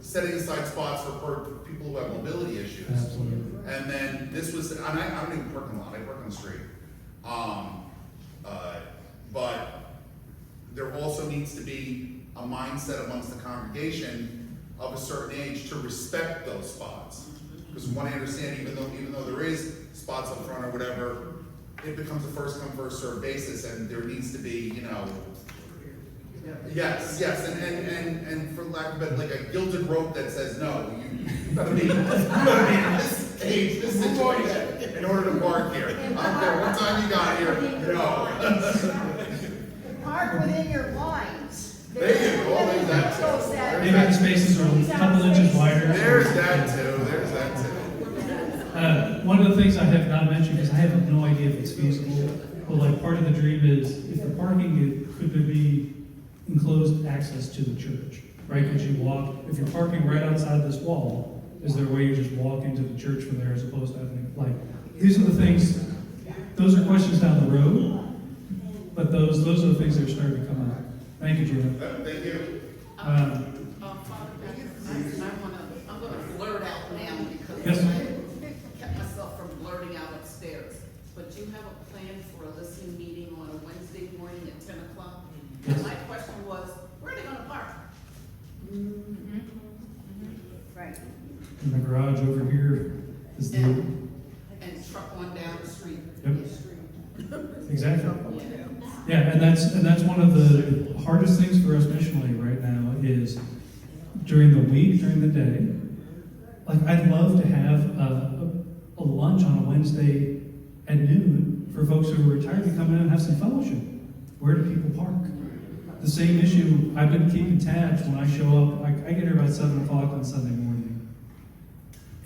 setting aside spots for people who have mobility issues. Absolutely. And then this was, and I don't even park in the lot, I park on the street. But there also needs to be a mindset amongst the congregation of a certain age to respect those spots. Because from what I understand, even though there is spots up front or whatever, it becomes a first come, first served basis, and there needs to be, you know, yes, and for lack of a better, like a gilded rope that says, no, you gotta be in this age, this situation, in order to park here. I don't care what time you got here, no. Park within your lines. There you go, there's that too. Maybe the spaces are a couple inches wider. There's that too. One of the things I have not mentioned, because I have no idea if it's feasible, but like part of the dream is, if the parking, could there be enclosed access to the church, right? Could you walk, if you're parking right outside this wall, is there a way you just walk into the church from there as opposed to having, like, these are the things, those are questions down the road, but those are the things that are starting to come up. Thank you, Gina. Thank you. Father Patrick, I'm gonna blurt out now because Yes. I kept myself from blurting out upstairs. But you have a plan for a listening meeting on a Wednesday morning at 10 o'clock? Yes. And my question was, where are they gonna park? Right. In the garage over here is the, And truck one down the street. yep, exactly. Yeah, and that's one of the hardest things for us missionally right now is during the week, during the day. Like, I'd love to have a lunch on a Wednesday at noon for folks who are retired to come in and have some fellowship. Where do people park? The same issue, I've been keeping tabs when I show up. I get here about 7 o'clock on Sunday morning.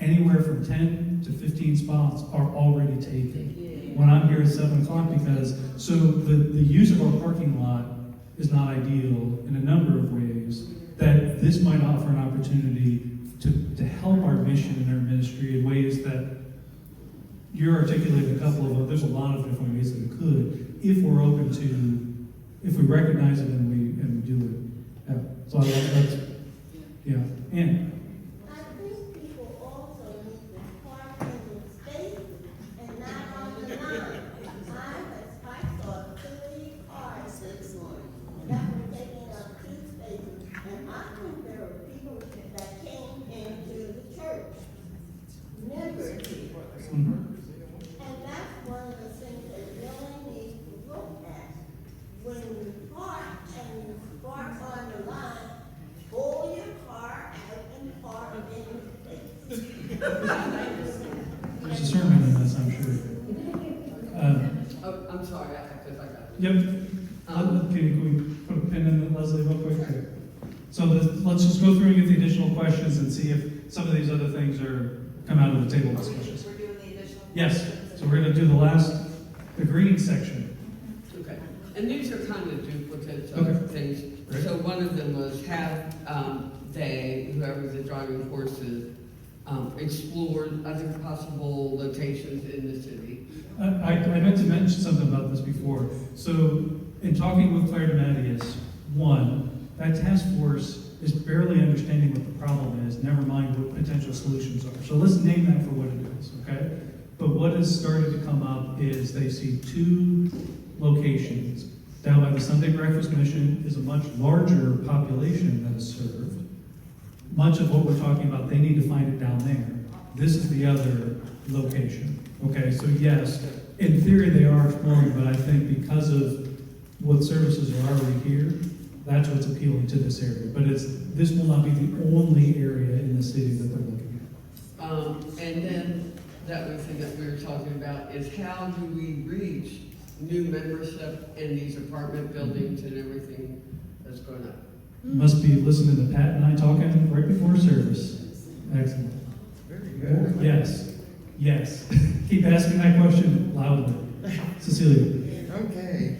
anywhere from 10 to 15 spots are already taken when I'm here at 7 o'clock, because, so the use of our parking lot is not ideal in a number of ways, that this might offer an opportunity to help our mission and our ministry in ways that you're articulating a couple of, there's a lot of different ways that it could, if we're open to, if we recognize it and we do it. Yeah. So I like that. Yeah. And I think people also need to park in the spaces and not on the line. I saw 3 cars this morning that were taking up 2 spaces, and I think there were people that came into the church, members here. And that's one of the things that really need to look at. When you park and you park on the line, pull your car out and park in the space. there's a sermon in this, I'm sure. Oh, I'm sorry, because I got it. Yep. Can we put a pin in it, Leslie, real quick? Okay. So let's just go through and get the additional questions and see if some of these other things come out of the table discussions. We're doing the additional. Yes. So we're going to do the green section. Okay, and these are kind of duplicates Okay. of things. Right. So one of them was have whoever's driving horses, explored other possible locations in the city. I meant to mention something about this before. So in talking with Claire DeMattias, one, that task force is barely understanding what the problem is, never mind what potential solutions are. So let's name that for what it is, okay? But what has started to come up is they see 2 locations. Down by the Sunday Breakfast Mission is a much larger population that is served. Much of what we're talking about, they need to find it down there. This is the other location. Okay, so yes, in theory they are exploring, but I think because of what services are already here, that's what's appealing to this area. But this will not be the only area in the city that they're looking at. And then the other thing that we were talking about is how do we reach new membership in these apartment buildings and everything that's going up? Must be listening to Pat and I talking right before service. Excellent. Very good. Yes, yes. Keep asking that question loudly. Cecilia. Okay,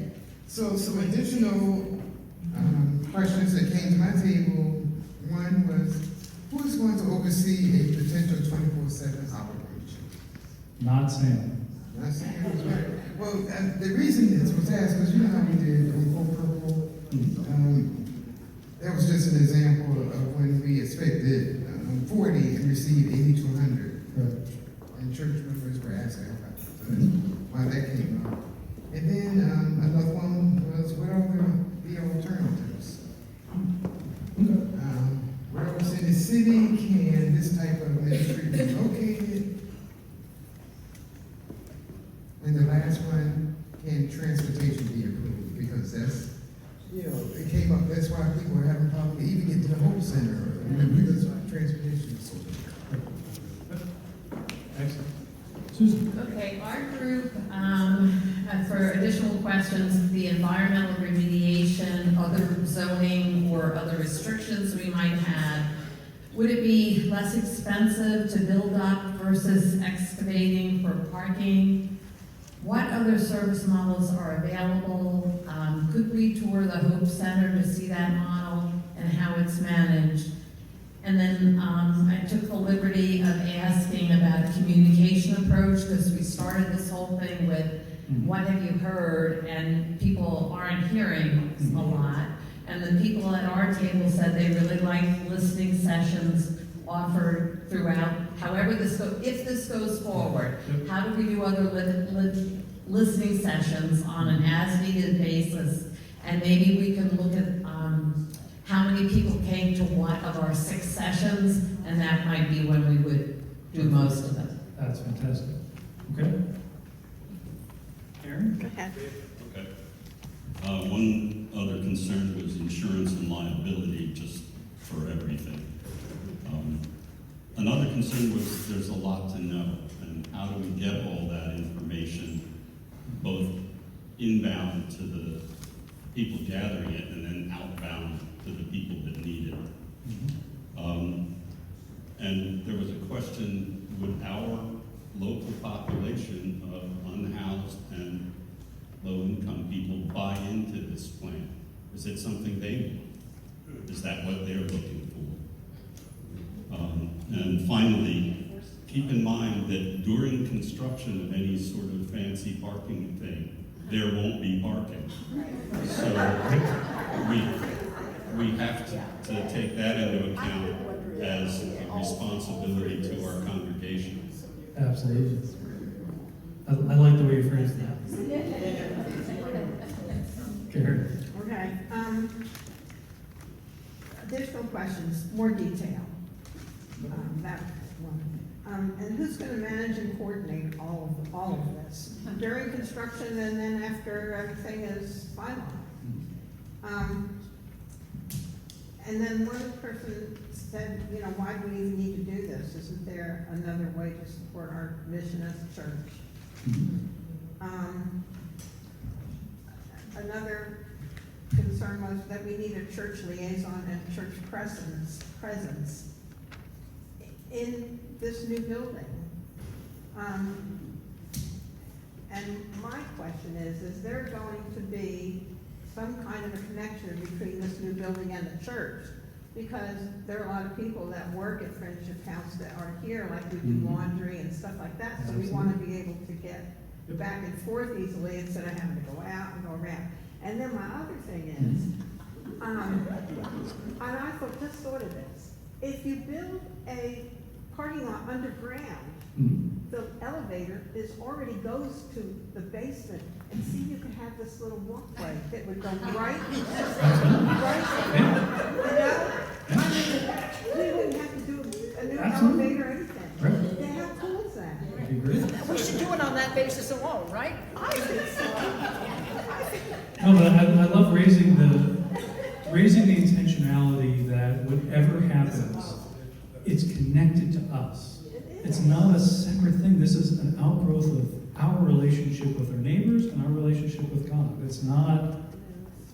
so some additional questions that came to my table. One was, who is going to oversee a potential 24/7 operation? Not Sam. Not Sam, was right. Well, the reason this was asked, because you know how we did on Old Purple? That was just an example of when we expected 40 and received 80 to 100. Right. And church members were asking about it. So that's why that came up. And then another one was, what are the alternatives? Where else in the city can this type of ministry be located? And the last one, can transportation be improved? Because that's, it came up, that's why people are having problems to even get to the Hope Center, because transportation is so Excellent. Susan. Okay, our group, for additional questions, the environmental remediation, other zoning or other restrictions we might have, would it be less expensive to build up versus excavating for parking? What other service models are available? Could we tour the Hope Center to see that model and how it's managed? And then I took the liberty of asking about a communication approach, because we started this whole thing with what have you heard, and people aren't hearing a lot. And the people at our table said they really liked listening sessions offered throughout. However this goes, if this goes forward, how do we do other listening sessions on an as-needed basis? And maybe we can look at how many people came to what of our 6 sessions, and that might be when we would do most of them. That's fantastic. Okay. Aaron? Go ahead. Okay. One other concern was insurance and liability, just for everything. Another concern was there's a lot to know, and how do we get all that information, both inbound to the people gathering it and then outbound to the people that need it. And there was a question, would our local population of unhoused and low-income people buy into this plan? Is it something they want? Is that what they're looking for? And finally, keep in mind that during construction of any sort of fancy parking thing, there won't be parking. So we have to take that into account as a responsibility to our congregation. Absolutely. I like the way you phrased that. Karen? Okay, additional questions, more detail. That's one. And who's gonna manage and coordinate all of this during construction and then after everything is finalized? And then one person said, you know, why do we even need to do this? Isn't there another way to support our mission as a church? Another concern was that we need a church liaison and church presence in this new building. And my question is there going to be some kind of a connection between this new building and the church? Because there are a lot of people that work at Friendship House that are here, like we do laundry and stuff like that, so we want to be able to get back and forth easily instead of having to go out and go around. And then my other thing is, and I just thought of this, if you build a parking lot underground, the elevator already goes to the basement, and see, you could have this little walkway that would go right, you know? I mean, we wouldn't have to do a new elevator or anything. Right. Yeah, how cool is that? I agree. We should do it on that basis alone, right? I think so. No, but I love raising the intentionality that whatever happens, it's connected to us. It's not a separate thing. This is an outgrowth of our relationship with our neighbors and our relationship with God. It's not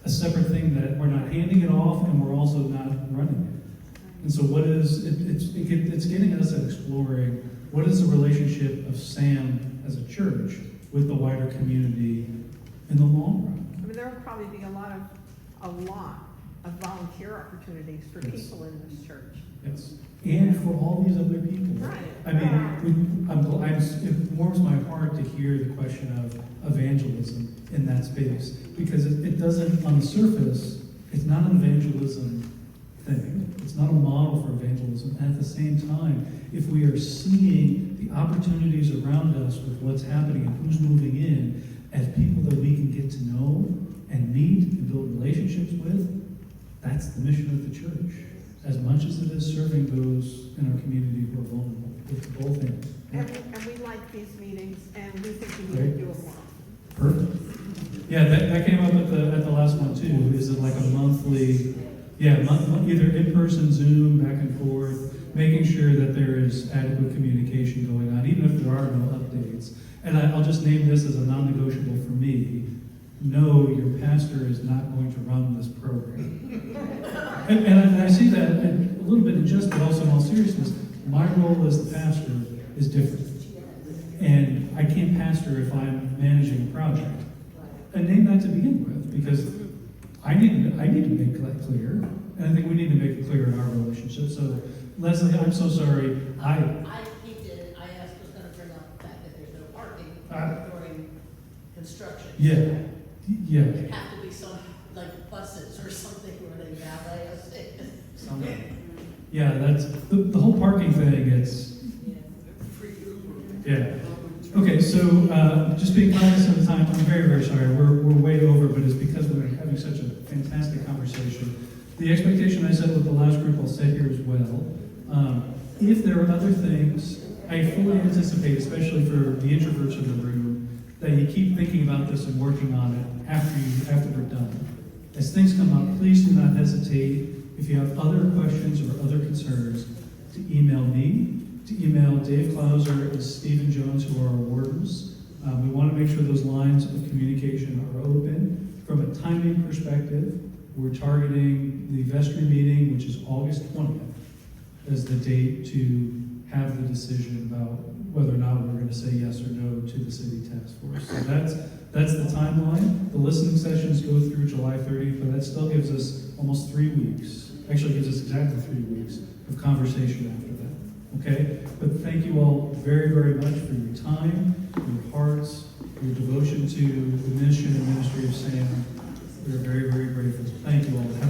a separate thing that we're not handing it off and we're also not running it. And so what is, it's getting us at exploring what is the relationship of SAM as a church with the wider community in the long run. I mean, there will probably be a lot of volunteer opportunities for Yes. people in this church. Yes. And for all these other people. Right. I mean, it warms my heart to hear the question of evangelism in that space, because it doesn't, on the surface, it's not an evangelism thing. It's not a model for evangelism. And at the same time, if we are seeing the opportunities around us with what's happening and who's moving in as people that we can get to know and meet and build relationships with, that's the mission of the church, as much as it is serving those in our community who are vulnerable, with both ends. And we like these meetings, and we think we need to do them more. Perfect. Yeah, that came up at the last one too. Is it like a monthly, either in-person, Zoom, back and forth, making sure that there is adequate communication going on, even if there are no updates. And I'll just name this as a non-negotiable for me. No, your pastor is not going to run this program. and I see that a little bit in jest, but also in all seriousness. My role as the pastor is different. And I can't pastor if I'm managing a project. And name that to begin with, because I need to make that clear. And I think we need to make it clear in our relationship. So, Leslie, I'm so sorry. He did. I was going to bring up the fact that there's no parking during construction. Yeah. There have to be some, like buses or something where they valet us. Yeah, that's the whole parking thing. It's yeah. Okay, so just being cognizant of the time, I'm very, very sorry. We're way over, but it's because we're having such a fantastic conversation. The expectation I set with the last group, I'll set here as well. If there are other things, I fully anticipate, especially for the introverts in the room, that you keep thinking about this and working on it after we're done. As things come up, please do not hesitate. If you have other questions or other concerns, to email me, to email Dave Clauser and Stephen Jones, who are our wardens. We want to make sure those lines of communication are open. From a timing perspective, we're targeting the vestry meeting, which is August 20th. as the date to have the decision about whether or not we're gonna say yes or no to the city task force. So that's the timeline. The listening sessions go through July 30th, but that still gives us almost 3 weeks. Actually, gives us exactly 3 weeks of conversation after that, okay? But thank you all very, very much for your time, your hearts, your devotion to the mission and ministry of Sam. We are very, very grateful. Thank you all. Have